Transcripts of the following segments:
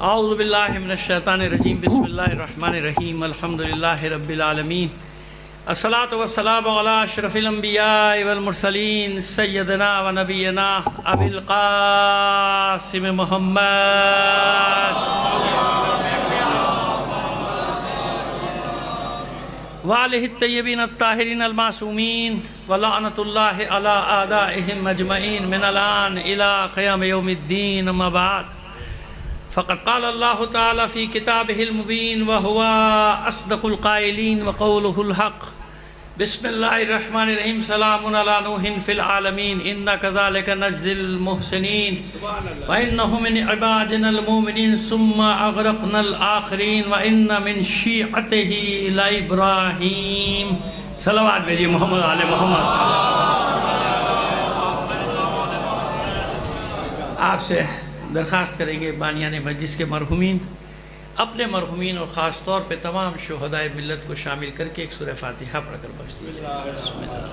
اعوذ باللہ من الشیطان الرجیم بسم اللہ الرحمن الرحیم الحمدللہ رب العالمین الصلاۃ والسلام علی اشرف الانبیاء والمرسلین سیدنا و نبینا ابی القاسم محمد وآلہ الطیبین الطاہرین المعصومین ولعنۃ اللہ علی اعدائہم اجمعین من الآن الی قیام یوم الدین اما بعد فقد قال اللہ تعالی فی کتابہ المبین وہو اصدق القائلین وقولہ الحق بسم اللہ الرحمن الرحیم سلام علی نوح فی العالمین انا کذالک نجزی المحسنین وانہ من عبادنا المؤمنین ثم اغرقنا الآخرین وان من شیعتہ لابراہیم صلوات بھیجئے محمد علی محمد۔ آپ سے درخواست کریں گے بانیان مجلس کے مرحومین اپنے مرحومین اور خاص طور پہ تمام شہدائے ملت کو شامل کر کے ایک سورہ فاتحہ پڑھ کر بخش دیجیے۔ بسم اللہ۔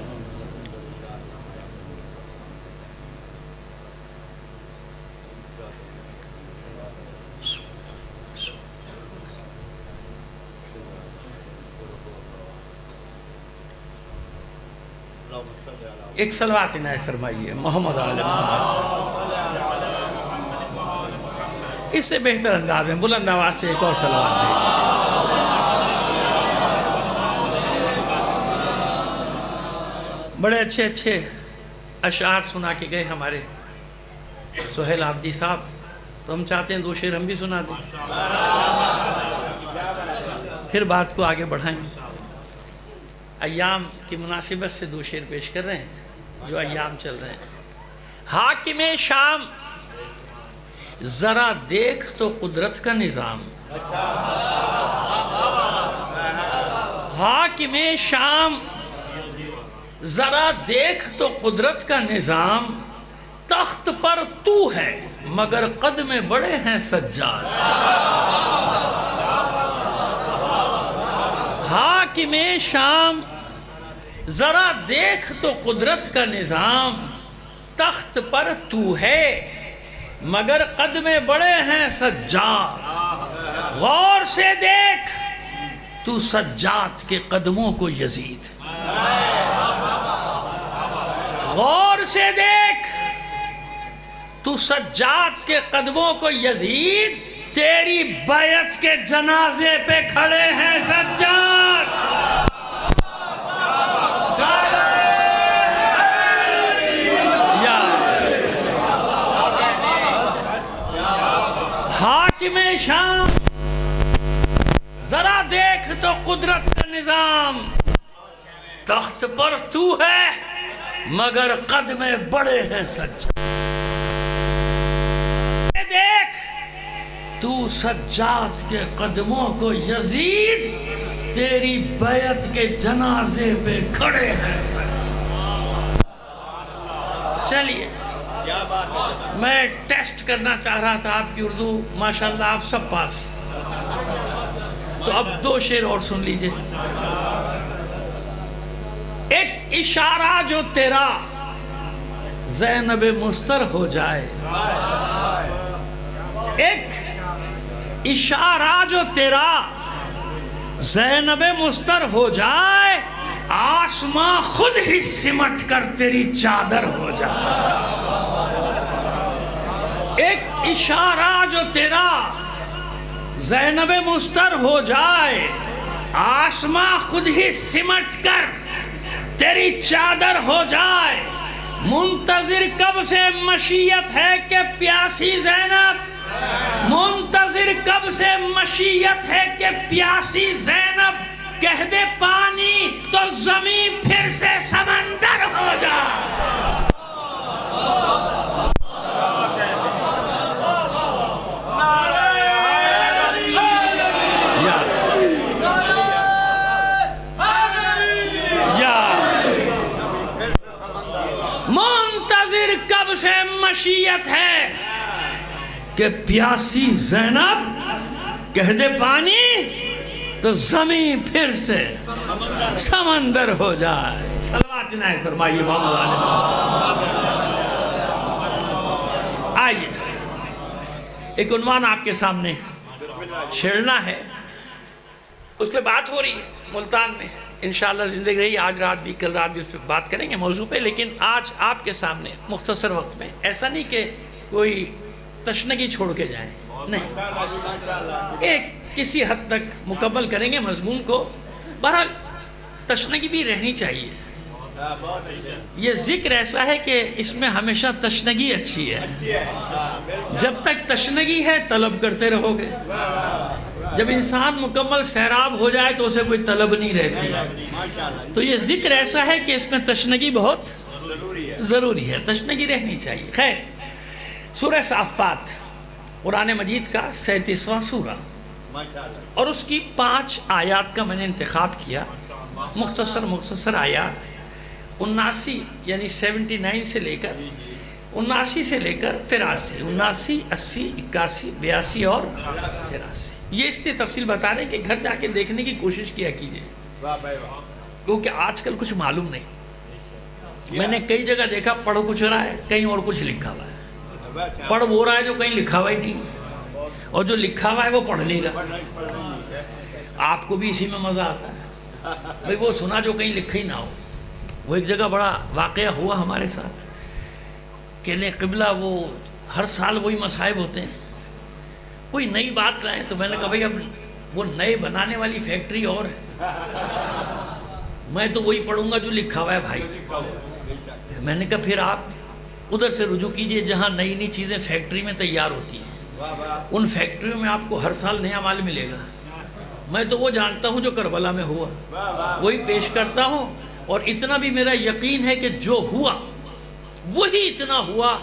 ایک صلوات عنایت فرمائیے محمد علی محمد۔ اس سے بہتر انداز میں بلند آواز سے ایک اور صلوات دیں۔ بڑے اچھے اچھے اشعار سنا کے گئے ہمارے سہیل عابدی صاحب، تو ہم چاہتے ہیں دو شعر ہم بھی سنا دیں، پھر بات کو آگے بڑھائیں۔ ایام کی مناسبت سے دو شعر پیش کر رہے ہیں جو ایام چل رہے ہیں۔ حاکم شام ذرا دیکھ تو قدرت کا نظام، حاکم شام ذرا دیکھ تو قدرت کا نظام، تخت پر تو ہے مگر قد میں بڑے ہیں سجاد، حاکم شام ذرا دیکھ تو قدرت کا نظام، تخت پر تو ہے مگر قد میں بڑے ہیں سجاد، غور سے دیکھ تو سجاد کے قدموں کو یزید، غور سے دیکھ تو سجاد کے قدموں کو یزید، تیری بیعت کے جنازے پہ کھڑے ہیں سجاد۔ حاکم شام ذرا دیکھ تو قدرت کا نظام، تخت پر تو ہے مگر قد میں بڑے ہیں سجاد، دیکھ تو سجاد کے قدموں کو یزید، تیری بیعت کے جنازے پہ کھڑے ہیں سجاد۔ چلیے میں ٹیسٹ کرنا چاہ رہا تھا آپ کی اردو، ماشاءاللہ آپ سب پاس، تو اب دو شعر اور سن لیجئے۔ ایک اشارہ جو تیرا زینب مستر ہو جائے، ایک اشارہ جو تیرا زینب مستر ہو جائے، آسماں خود ہی سمٹ کر تیری چادر ہو جائے، ایک اشارہ جو تیرا زینب مستر ہو جائے، آسماں خود ہی سمٹ کر تیری چادر ہو جائے، منتظر کب سے مشیت ہے کہ پیاسی زینب، منتظر کب سے مشیت ہے کہ پیاسی زینب، کہہ دے پانی تو زمین پھر سے سمندر ہو جائے۔ منتظر کب سے مشیت ہے کہ پیاسی زینب، کہہ دے پانی تو زمین پھر سے سمندر ہو جائے۔ صلوات عنایت فرمائیے محمد علی۔ آئیے ایک عنوان آپ کے سامنے چھیڑنا ہے، اس پہ بات ہو رہی ہے ملتان میں، انشاءاللہ زندگی رہی آج رات بھی کل رات بھی اس پہ بات کریں گے موضوع پہ، لیکن آج آپ کے سامنے مختصر وقت میں، ایسا نہیں کہ کوئی تشنگی چھوڑ کے جائیں، نہیں، ایک کسی حد تک مکمل کریں گے مضمون کو۔ بہرحال تشنگی بھی رہنی چاہیے، یہ ذکر ایسا ہے کہ اس میں ہمیشہ تشنگی اچھی ہے، جب تک تشنگی ہے طلب کرتے رہو گے، جب انسان مکمل سیراب ہو جائے تو اسے کوئی طلب نہیں رہتی، تو یہ ذکر ایسا ہے کہ اس میں تشنگی بہت ضروری ہے، تشنگی رہنی چاہیے۔ خیر، سورہ صافات قرآن مجید کا 37واں سورہ، اور اس کی 5 آیات کا میں نے انتخاب کیا، مختصر آیات، 79 یعنی 79 سے لے کر 79 سے لے کر 83، 79، 80، 81، 82 اور 83۔ یہ اس لیے تفصیل بتا رہے ہیں کہ گھر جا کے دیکھنے کی کوشش کیا کیجئے، کیونکہ آج کل کچھ معلوم نہیں۔ میں نے کئی جگہ دیکھا پڑھ کچھ رہا ہے، کہیں اور کچھ لکھا ہوا ہے، پڑھ وہ رہا ہے جو کہیں لکھا ہوا ہی نہیں، اور جو لکھا ہوا ہے وہ پڑھ نہیں رہا۔ آپ کو بھی اسی میں مزہ آتا ہے، بھئی وہ سنا جو کہیں لکھا ہی نہ ہو۔ وہ ایک جگہ بڑا واقعہ ہوا ہمارے ساتھ، کہنے قبلہ وہ ہر سال وہی مصائب ہوتے ہیں، کوئی نئی بات لائیں، تو میں نے کہا بھئی اب وہ نئے بنانے والی فیکٹری اور ہے، میں تو وہی پڑھوں گا جو لکھا ہوا ہے بھائی۔ میں نے کہا پھر آپ ادھر سے رجوع کیجئے جہاں نئی نئی چیزیں فیکٹری میں تیار ہوتی ہیں، ان فیکٹریوں میں آپ کو ہر سال نیا مال ملے گا۔ میں تو وہ جانتا ہوں جو کربلا میں ہوا، وہی پیش کرتا ہوں، اور اتنا بھی میرا یقین ہے کہ جو ہوا وہی اتنا ہوا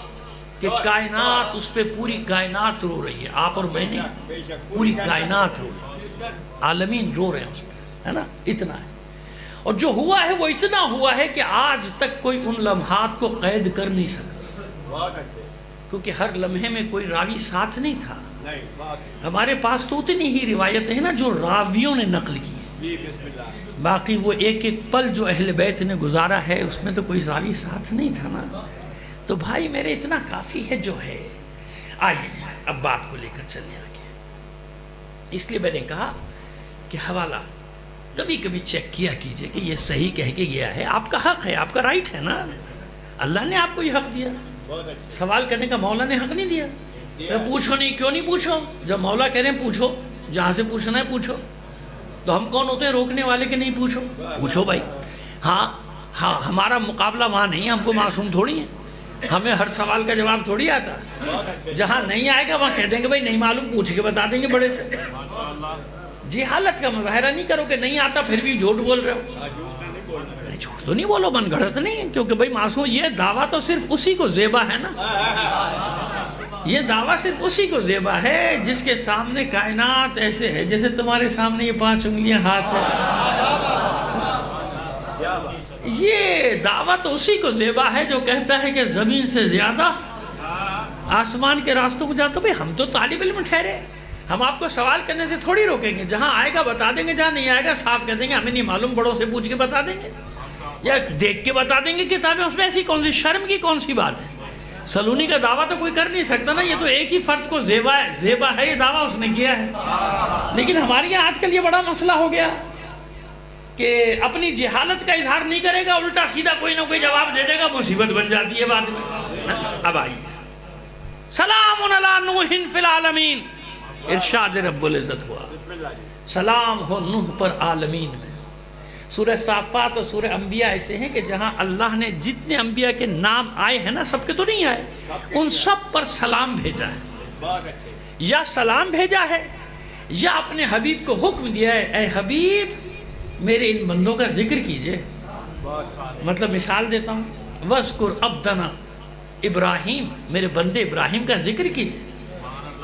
کہ کائنات اس پہ پوری کائنات رو رہی ہے، آپ اور میں نہیں، پوری کائنات رو رہی ہے، عالمین رو رہے ہیں اس پہ، ہے نا، اتنا ہے۔ اور جو ہوا ہے وہ اتنا ہوا ہے کہ آج تک کوئی ان لمحات کو قید کر نہیں سکا، کیونکہ ہر لمحے میں کوئی راوی ساتھ نہیں تھا۔ ہمارے پاس تو اتنی ہی روایتیں ہیں نا جو راویوں نے نقل کی ہیں، باقی وہ ایک ایک پل جو اہل بیت نے گزارا ہے اس میں تو کوئی راوی ساتھ نہیں تھا نا۔ تو بھائی میرے اتنا کافی ہے جو ہے۔ آئیے اب بات کو لے کر چلنے آگے۔ اس لیے میں نے کہا کہ حوالہ کبھی کبھی چیک کیا کیجئے کہ یہ صحیح کہہ کے گیا ہے، آپ کا حق ہے، آپ کا رائٹ ہے نا، اللہ نے آپ کو یہ حق دیا، سوال کرنے کا مولا نے حق نہیں دیا۔ پوچھو نہیں، کیوں نہیں پوچھو؟ جب مولا کہہ رہے ہیں پوچھو، جہاں سے پوچھنا ہے پوچھو، تو ہم کون ہوتے ہیں روکنے والے کہ نہیں پوچھو؟ پوچھو بھائی۔ ہاں ہمارا مقابلہ وہاں نہیں ہے، ہم کو معصوم تھوڑی ہیں، ہمیں ہر سوال کا جواب تھوڑی آتا، جہاں نہیں آئے گا وہاں کہہ دیں گے بھائی نہیں معلوم، پوچھ کے بتا دیں گے بڑے سے۔ جہالت کا مظاہرہ نہیں کرو کہ نہیں آتا پھر بھی جھوٹ بول رہے ہو، جھوٹ تو نہیں بولو، من گھڑت نہیں ہے، کیونکہ بھائی معصوم، یہ دعویٰ تو صرف اسی کو زیبا ہے نا، یہ دعویٰ صرف اسی کو زیبا ہے جس کے سامنے کائنات ایسے ہے جیسے تمہارے سامنے یہ 5 انگلیاں ہاتھ ہے۔ یہ دعویٰ تو اسی کو زیبا ہے جو کہتا ہے کہ زمین سے زیادہ آسمان کے راستوں کو جاتا۔ بھئی ہم تو طالب علم ٹھہرے، ہم آپ کو سوال کرنے سے تھوڑی روکیں گے، جہاں آئے گا بتا دیں گے، جہاں نہیں آئے گا صاف کہہ دیں گے ہمیں نہیں معلوم، بڑوں سے پوچھ کے بتا دیں گے، یا دیکھ کے بتا دیں گے کتابیں، اس میں ایسی کون سی شرم کی کون سی بات ہے؟ سلونی کا دعویٰ تو کوئی کر نہیں سکتا نا، یہ تو ایک ہی فرد کو زیبا ہے، یہ دعویٰ اس نے کیا ہے۔ لیکن ہمارے یہاں آج کل یہ بڑا مسئلہ ہو گیا کہ اپنی جہالت کا اظہار نہیں کرے گا، الٹا سیدھا کوئی نہ کوئی جواب دے دے گا، مصیبت بن جاتی ہے بعد میں۔ اب آئیے، سلام علی نوح فی العالمین، ارشاد رب العزت ہوا، سلام ہو نوح پر عالمین میں۔ سورہ صافات اور سورہ انبیاء ایسے ہیں کہ جہاں اللہ نے جتنے انبیاء کے نام آئے ہیں نا، سب کے تو نہیں آئے، ان سب پر سلام بھیجا ہے، یا سلام بھیجا ہے یا اپنے حبیب کو حکم دیا ہے اے حبیب میرے ان بندوں کا ذکر کیجئے۔ مطلب مثال دیتا ہوں، وَذْكُرْ عَبْدَنَا ابراہیم، میرے بندے ابراہیم کا ذکر کیجئے،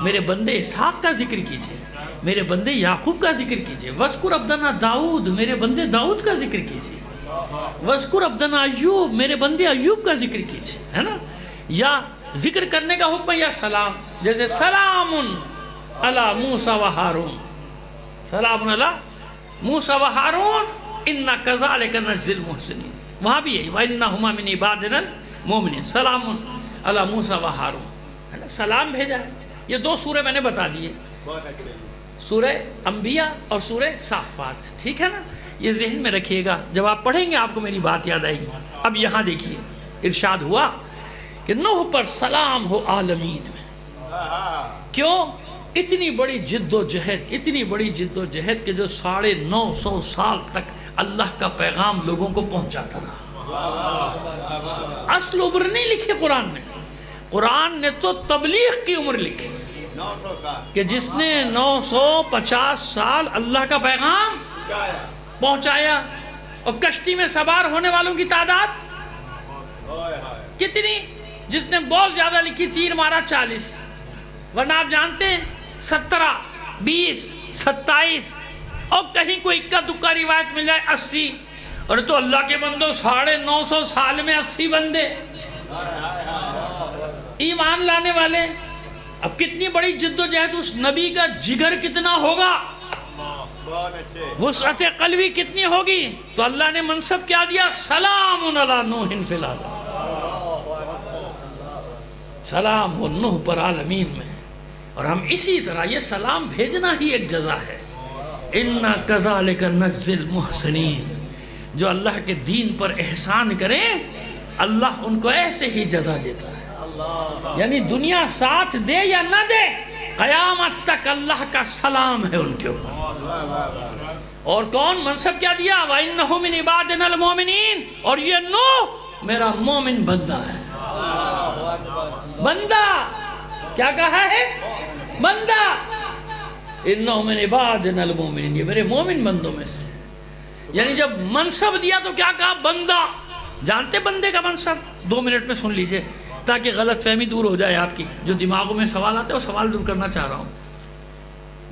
میرے بندے اسحاق کا ذکر کیجئے، میرے بندے یعقوب کا ذکر کیجئے، وَذْكُرْ عَبْدَنَا داؤد، میرے بندے داؤد کا ذکر کیجئے، وَذْكُرْ عَبْدَنَا ایوب، میرے بندے ایوب کا ذکر کیجئے، ہے نا؟ یا ذکر کرنے کا حکم یا سلام، جیسے سلام علی موسیٰ و ہارون، سلام علی موسیٰ و ہارون اِنَّا كَذَلِكَ نَجْزِي الْمُحْسِنِينَ، وہاں بھی ہے وَإِنَّهُمَا مِنْ عِبَادِنَا الْمُؤْمِنِينَ، سلام علی موسیٰ و ہارون، ہے نا؟ سلام بھیجا ہے۔ یہ دو سورے میں نے بتا دیے، سورہ انبیاء اور سورہ صافات، ٹھیک ہے نا؟ یہ ذہن میں رکھیے گا، جب آپ پڑھیں گے آپ کو میری بات یاد آئے گی۔ اب یہاں دیکھیے ارشاد ہوا کہ نوح پر سلام ہو عالمین میں۔ کیوں؟ اتنی بڑی جد و جہد، اتنی بڑی جد و جہد کہ جو 950 سال تک اللہ کا پیغام لوگوں کو پہنچاتا رہا۔ اصل عمر نہیں لکھی قرآن میں، قرآن نے تو تبلیغ کی عمر لکھی کہ جس نے 950 سال اللہ کا پیغام پہنچایا۔ اور کشتی میں سوار ہونے والوں کی تعداد کتنی؟ جس نے بہت زیادہ لکھی تیر مارا 40، ورنہ آپ جانتے ہیں 17، 20، 27 اور کہیں کوئی اکا دکا روایت مل جائے 80۔ اور تو اللہ کے بندوں 950 سال میں 80 بندے ایمان لانے والے۔ اب کتنی بڑی جد و جہد، اس نبی کا جگر کتنا ہوگا، وسعت قلبی کتنی ہوگی؟ تو اللہ نے منصب کیا دیا؟ سلام علی نوح فی العالمین، سلام ہو نوح پر عالمین میں۔ اور ہم اسی طرح یہ سلام بھیجنا ہی ایک جزا ہے۔ اِنَّا كَذَلِكَ نَجْزِي الْمُحْسِنِينَ، جو اللہ کے دین پر احسان کریں اللہ ان کو ایسے ہی جزا دیتا ہے۔ یعنی دنیا ساتھ دے یا نہ دے، قیامت تک اللہ کا سلام ہے ان کے اوپر۔ اور کون منصب کیا دیا؟ وَإِنَّهُ مِنْ عِبَادِنَا الْمُؤْمِنِينَ، اور یہ نوح میرا مومن بندہ ہے۔ بندہ کیا کہا ہے؟ بندہ۔ اِنَّهُ مِنْ عِبَادِنَا الْمُؤْمِنِينَ، یہ میرے مومن بندوں میں سے۔ یعنی جب منصب دیا تو کیا کہا؟ بندہ۔ جانتے بندے کا منصب؟ 2 منٹ میں سن لیجئے تاکہ غلط فہمی دور ہو جائے آپ کی، جو دماغوں میں سوال آتے ہیں وہ سوال دور کرنا چاہ رہا ہوں۔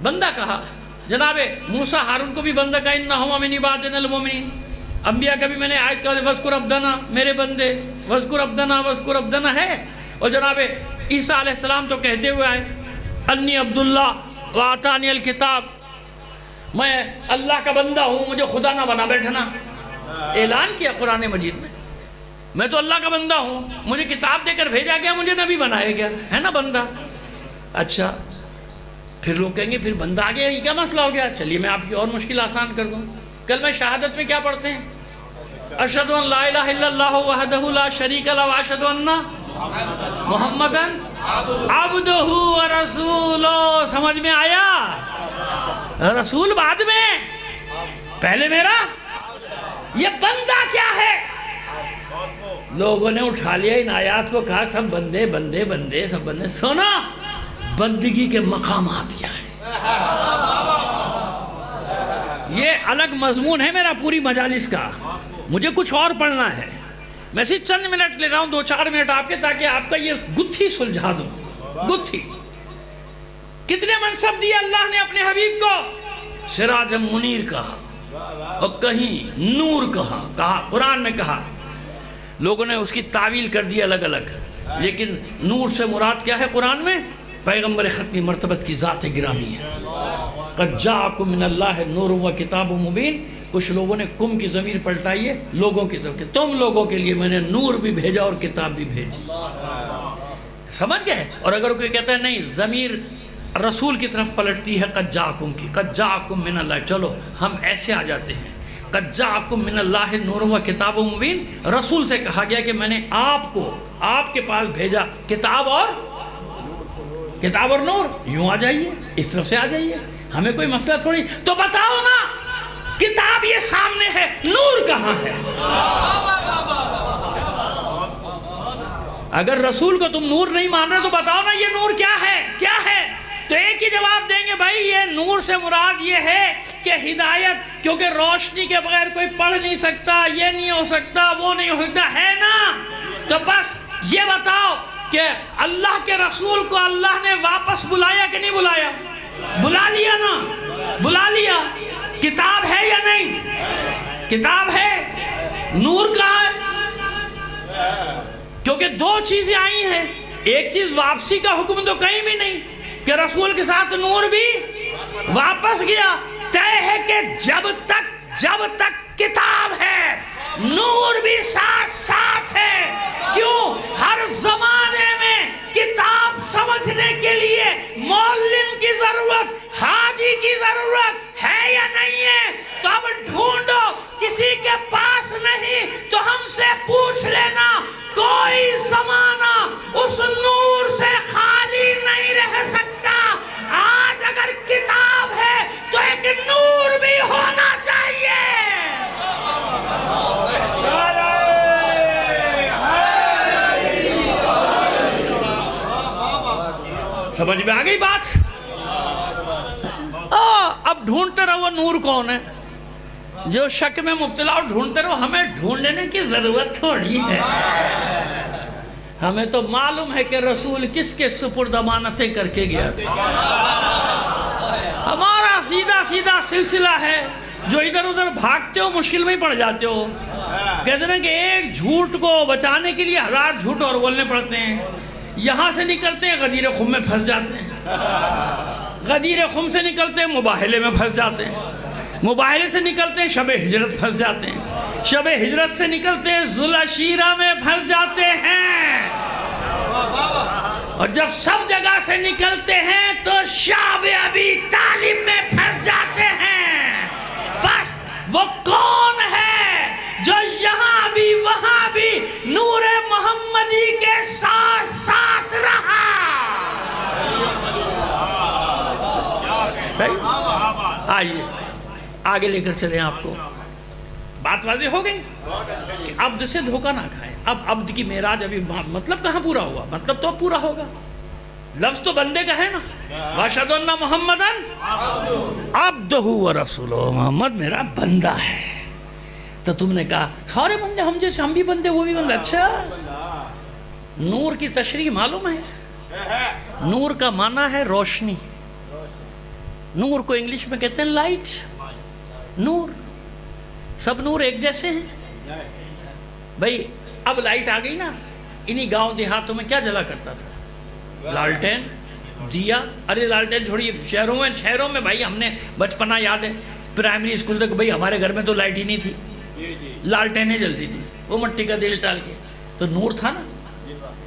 بندہ کہا، جناب موسیٰ ہارون کو بھی بندہ کہا، اِنَّهُمَا مِنْ عِبَادِنَا الْمُؤْمِنِينَ۔ انبیاء کا بھی میں نے آیت کہا، وَذْكُرْ عَبْدَنَا، میرے بندے، وَذْكُرْ عَبْدَنَا وَذْكُرْ عَبْدَنَا ہے۔ اور جناب عیسیٰ علیہ السلام تو کہتے ہوئے آئے، انی عبداللہ وآتانی الکتاب، میں اللہ کا بندہ ہوں، مجھے خدا نہ بنا بیٹھنا۔ اعلان کیا قرآن مجید میں، میں تو اللہ کا بندہ ہوں، مجھے کتاب دے کر بھیجا گیا، مجھے نبی بنایا گیا ہے نا بندہ۔ اچھا پھر لوگ کہیں گے پھر بندہ آ گیا، یہ کیا مسئلہ ہو گیا؟ چلیے میں آپ کی اور مشکل آسان کر دوں۔ کلمہ شہادت میں کیا پڑھتے ہیں؟ اشہدو ان لا الہ الا اللہ وحدہ لا شریک لہ واشہدو ان محمدن عبدہ ورسولہ۔ سمجھ میں آیا؟ رسول بعد میں، پہلے میرا۔ یہ بندہ کیا ہے؟ لوگوں نے اٹھا لیا ان آیات کو، کہا سب بندے بندے بندے، سب بندے۔ سونا بندگی کے مقامات کیا ہے، یہ الگ مضمون ہے میرا پوری مجالس کا، مجھے کچھ اور پڑھنا ہے۔ میں صرف چند منٹ لے رہا ہوں، 2-4 منٹ آپ کے، تاکہ آپ کا یہ گتھی سلجھا دوں۔ گتھی کتنے منصب دیے اللہ نے اپنے حبیب کو؟ سراج منیر کہا، اور کہیں نور کہا، قرآن میں کہا، لوگوں نے اس کی تعویل کر دی الگ الگ، لیکن نور سے مراد کیا ہے قرآن میں؟ پیغمبر ختمی مرتبت کی ذات گرامی ہے۔ قد جاءکم من اللہ نور و کتاب مبین۔ کچھ لوگوں نے کم کی ضمیر پلٹائی ہے لوگوں کی طرف، کہ تم لوگوں کے لیے میں نے نور بھی بھیجا اور کتاب بھی بھیجی۔ سمجھ گئے؟ اور اگر کوئی کہتا ہے نہیں ضمیر رسول کی طرف پلٹتی ہے قد جاءکم کی، قد جاءکم من اللہ، چلو ہم ایسے آ جاتے ہیں، قد جاءکم من اللہ نور و کتاب مبین۔ رسول سے کہا گیا کہ میں نے آپ کو آپ کے پاس بھیجا کتاب اور نور، یوں آ جائیے، اس طرف سے آ جائیے، ہمیں کوئی مسئلہ تھوڑی۔ تو بتاؤ نا، کتاب یہ سامنے ہے، نور کہاں ہے؟ اگر رسول کو تم نور نہیں مان رہے تو بتاؤ نا یہ نور کیا ہے؟ کیا ہے؟ تو ایک ہی جواب دیں گے، بھائی یہ نور سے مراد یہ ہے کہ ہدایت، کیونکہ روشنی کے بغیر کوئی پڑھ نہیں سکتا، یہ نہیں ہو سکتا، وہ نہیں ہو سکتا، ہے نا؟ تو بس یہ بتاؤ کہ اللہ کے رسول کو اللہ نے واپس بلایا کہ نہیں بلایا؟ بلا لیا نا، بلا لیا۔ کتاب ہے یا نہیں؟ کتاب ہے۔ نور کہاں ہے؟ کیونکہ 2 چیزیں آئی ہیں، ایک چیز واپسی کا حکم تو کہیں بھی نہیں کہ رسول کے ساتھ نور بھی واپس گیا۔ طے ہے کہ جب تک کتاب ہے نور بھی ساتھ ساتھ ہے۔ کیوں؟ ہر زمانے میں کتاب سمجھ پہنچنے کے لیے معلم کی ضرورت، ہادی کی ضرورت ہے یا نہیں ہے؟ تو اب ڈھونڈو، کسی کے پاس نہیں تو ہم سے پوچھ لینا، کوئی زمانہ اس نور سے خالی نہیں رہ سکتا۔ آج اگر کتاب ہے تو ایک نور بھی ہونا چاہیے۔ سمجھ میں آ گئی بات؟ اب ڈھونڈتے رہو وہ نور کون ہے، جو شک میں مبتلا اور ڈھونڈتے رہو، ہمیں ڈھونڈنے کی ضرورت تھوڑی ہے۔ ہمیں تو معلوم ہے کہ رسول کس کے سپرد امانتیں کر کے گیا تھا۔ ہمارا سیدھا سیدھا سلسلہ ہے، جو ادھر ادھر بھاگتے ہو مشکل میں ہی پڑ جاتے ہو۔ کہتے ہیں کہ ایک جھوٹ کو بچانے کے لیے 1000 جھوٹ اور بولنے پڑتے ہیں۔ یہاں سے نکلتے ہیں غدیر خم میں پھنس جاتے ہیں، غدیر خم سے نکلتے ہیں مباہلے میں پھنس جاتے ہیں، مباہلے سے نکلتے ہیں شب ہجرت پھنس جاتے ہیں، شب ہجرت سے نکلتے ہیں ذوالعشیرہ میں پھنس جاتے ہیں، اور جب سب جگہ سے نکلتے ہیں تو شعب ابی طالب میں پھنس جاتے ہیں۔ بس وہ کون ہے جو یہاں بھی وہاں بھی نور محمدی کے ساتھ ساتھ رہا؟ صحیح؟ آئیے آگے لے کر چلیں آپ کو۔ بات واضح ہو گئی کہ عبد سے دھوکہ نہ کھائیں۔ اب عبد کی معراج ابھی مطلب کہاں پورا ہوا؟ مطلب تو اب پورا ہوگا، لفظ تو بندے کا ہے نا، وَأَشْهَدُ أَنَّ مُحَمَّدًا عَبْدُهُ وَرَسُولُهُ، محمد میرا بندہ ہے۔ تو تم نے کہا سارے بندے ہم جیسے، ہم بھی بندے وہ بھی بندے۔ اچھا، نور کی تشریح معلوم ہے؟ نور کا معنی ہے روشنی۔ نور کو انگلش میں کہتے ہیں لائٹ۔ نور، سب نور ایک جیسے ہیں بھائی؟ اب لائٹ آ گئی نا، انہی گاؤں دیہاتوں میں کیا جلا کرتا تھا؟ لالٹین، دیا۔ ارے لالٹین چھوڑیے، شہروں میں بھائی ہم نے بچپنا یاد ہے، پرائمری اسکول تک بھائی ہمارے گھر میں تو لائٹ ہی نہیں تھی، لالٹینیں جلتی تھی، وہ مٹی کا تیل ڈال کے، تو نور تھا نا،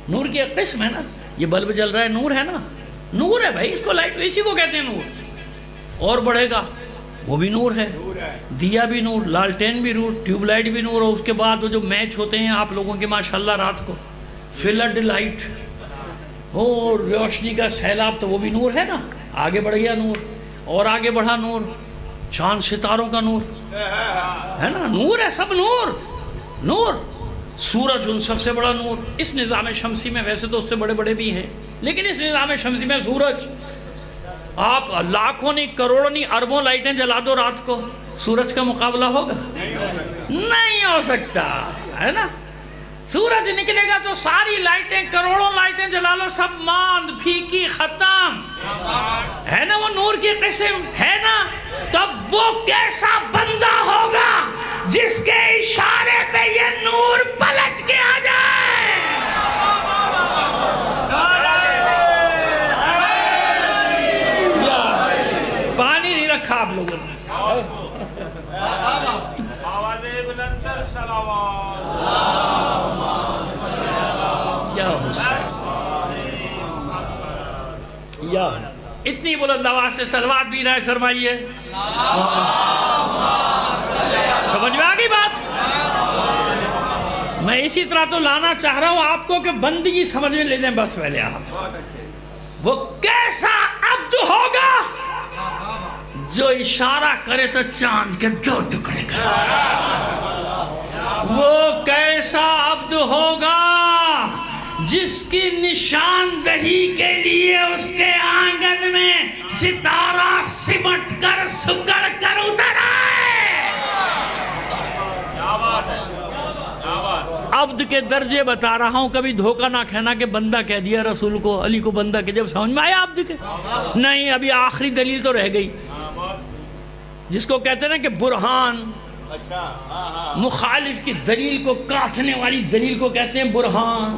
نور کی ایک قسم ہے نا، یہ بلب جل رہا ہے نور ہے نا، نور ہے بھائی، اس کو لائٹ اسی کو کہتے ہیں نور۔ اور بڑھے گا وہ بھی نور ہے، دیا بھی نور، لالٹین بھی نور، ٹیوب لائٹ بھی نور، اور اس کے بعد وہ جو میچ ہوتے ہیں آپ لوگوں کے ماشاءاللہ رات کو، فلڈ لائٹ، اور روشنی کا سیلاب، تو وہ بھی نور ہے نا۔ آگے بڑھ گیا نور، اور آگے بڑھا نور، چاند ستاروں کا نور ہے نا، نور ہے، سب نور۔ نور، سورج ان سب سے بڑا نور اس نظام شمسی میں، ویسے تو اس سے بڑے بڑے بھی ہیں لیکن اس نظام شمسی میں سورج، آپ لاکھوں نہیں کروڑوں نہیں اربوں لائٹیں جلا دو رات کو، سورج کا مقابلہ ہوگا؟ نہیں ہو سکتا ہے نا۔ سورج نکلے گا تو ساری لائٹیں، کروڑوں لائٹیں جلا لو، سب ماند پھیکی ختم ہے نا۔ وہ نور کی قسم ہے نا۔ تب وہ کیسا بندہ ہوگا جس کے اشارے پہ یہ نور پلٹ کے آ جائے؟ پانی نہیں رکھا آپ لوگوں نے۔ یا اتنی بلند آواز سے صلوات بھی رائے فرمائیے۔ سمجھ میں آ گئی بات؟ میں اسی طرح تو لانا چاہ رہا ہوں آپ کو کہ بندگی سمجھ میں لے لیں بس پہلے آپ۔ وہ کیسا عبد ہوگا جو اشارہ کرے تو چاند کے 2 ٹکڑے کرے؟ وہ کیسا عبد ہوگا جس کی نشاندہی کے لیے اس کے آنگن میں ستارہ سمٹ کر سکڑ کر اتر آئے؟ عبد کے درجے بتا رہا ہوں، کبھی دھوکہ نہ کہنا کہ بندہ کہہ دیا رسول کو، علی کو بندہ کہہ دیا، سمجھ میں آیا عبد کے؟ نہیں، ابھی آخری دلیل تو رہ گئی، جس کو کہتے ہیں کہ برہان، مخالف کی دلیل کو کاٹنے والی دلیل کو کہتے ہیں برہان۔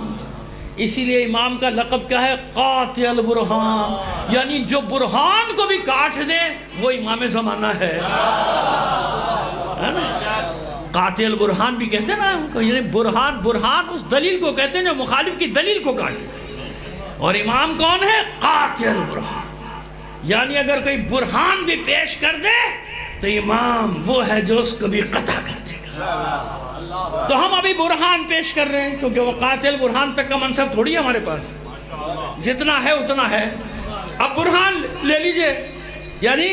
اسی لیے امام کا لقب کیا ہے؟ قاطع البرہان، یعنی جو برہان کو بھی کاٹ دے وہ امام زمانہ ہے نا۔ قاطع البرہان بھی کہتے ہیں نا، یعنی برہان اس دلیل کو کہتے ہیں جو مخالف کی دلیل کو کاٹے۔ اور امام کون ہے؟ قاطع برہان، یعنی اگر کوئی برہان بھی پیش کر دے تو امام وہ ہے جو اس کو بھی قطع کر دے گا۔ تو ہم ابھی برہان پیش کر رہے ہیں کیونکہ وہ قاتل برہان تک کا منصب تھوڑی ہے ہمارے پاس، جتنا ہے اتنا ہے۔ اب برہان لے لیجئے، یعنی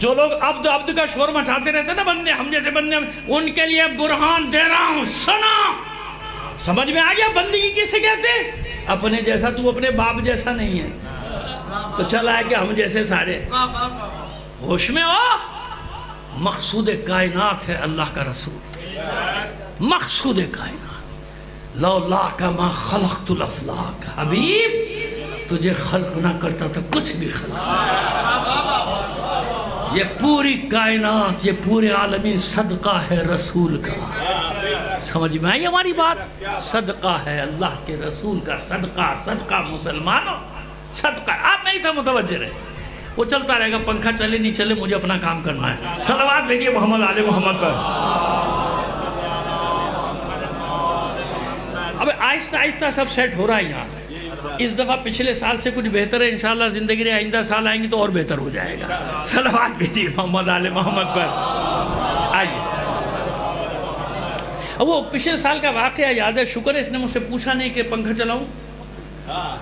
جو لوگ عبد کا شور مچاتے رہتے ہیں نا بندے، ہم جیسے بندے، ان کے لیے برہان دے رہا ہوں، سنا۔ سمجھ میں آ گیا بندگی کسے کہتے ہیں؟ اپنے جیسا، تو اپنے باپ جیسا نہیں ہے تو چلا ہے کہ ہم جیسے سارے۔ ہوش میں ہو، مقصود کائنات ہے اللہ کا رسول، مقصود کائنات۔ لولاک ما خلقت الافلاک، حبیب تجھے خلق نہ کرتا تو کچھ بھی خلق نہ۔ یہ پوری کائنات، یہ پورے عالمین صدقہ ہے رسول کا۔ سمجھ میں آئی ہماری بات؟ صدقہ ہے اللہ کے رسول کا، صدقہ، صدقہ مسلمانوں، صدقہ۔ آپ نہیں تھا متوجہ رہے، وہ چلتا رہے گا، پنکھا چلے نہیں چلے، مجھے اپنا کام کرنا ہے۔ صلوات بھیجئے محمد آل محمد پر۔ اب آہستہ آہستہ سب سیٹ ہو رہا ہے یہاں۔ اس دفعہ پچھلے سال سے کچھ بہتر ہے، انشاءاللہ زندگی رہے، آئندہ سال آئیں گے تو اور بہتر ہو جائے گا۔ صلوات بھیجئے محمد آل محمد پر۔ آئیے، وہ پچھلے سال کا واقعہ یاد ہے، شکر ہے اس نے مجھ سے پوچھا نہیں کہ پنکھا چلاؤں۔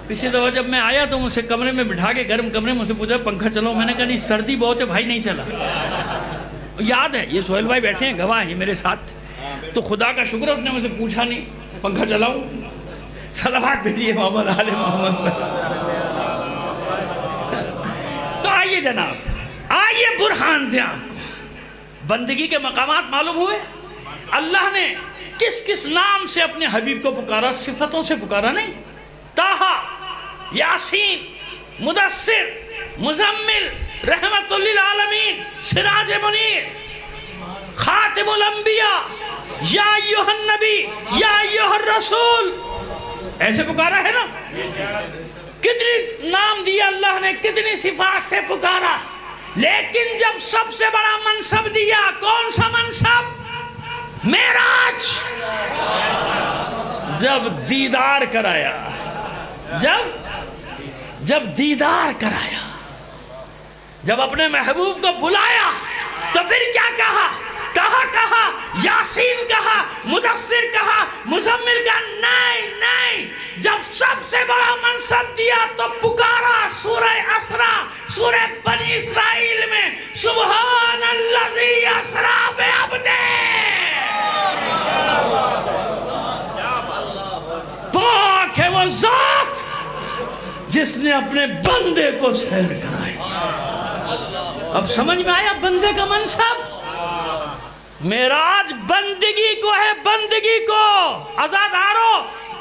پچھلی دفعہ جب میں آیا تو مجھ سے کمرے میں بٹھا کے، گرم کمرے میں مجھ سے پوچھا پنکھا چلاؤں، میں نے کہا نہیں سردی بہت ہے بھائی، نہیں چلا۔ یاد ہے، یہ سہیل بھائی بیٹھے ہیں گواہ ہیں میرے ساتھ، تو خدا کا شکر ہے اس نے مجھ سے پوچھا نہیں پنکھا چلاؤں۔ صلوات بھیجئے محمد آل محمد پر۔ تو آئیے جناب، آئیے برہان دیں آپ کو۔ بندگی کے مقامات معلوم ہوئے؟ اللہ نے کس کس نام سے اپنے حبیب کو پکارا؟ صفتوں سے پکارا نہیں؟ طٰہٰ، یاسین، مدثر، مزمل، رحمت للعالمین، سراج منیر، خاتم الانبیاء، یا ایھا النبی، یا ایھا الرسول، ایسے پکارا ہے نا؟ کتنی نام دیا اللہ نے، کتنی صفات سے پکارا، لیکن جب سب سے بڑا منصب دیا، کون سا منصب؟ معراج۔ جب دیدار کرایا، جب دیدار کرایا، جب اپنے محبوب کو بلایا تو پھر کیا کہا؟ کہا یاسین کہا، مدثر کہا، مزمل کہا؟ نہیں، جب سب سے بڑا منصب دیا تو پکارا سورہ اسرا، سورہ بنی اسرائیل میں، سبحان الذی اسرا بعبدہ، پاک ہے وہ ذات جس نے اپنے بندے کو سیر کرائی۔ اب سمجھ میں آیا بندے کا منصب؟ معراج بندگی کو ہے، بندگی کو۔ عزادارو،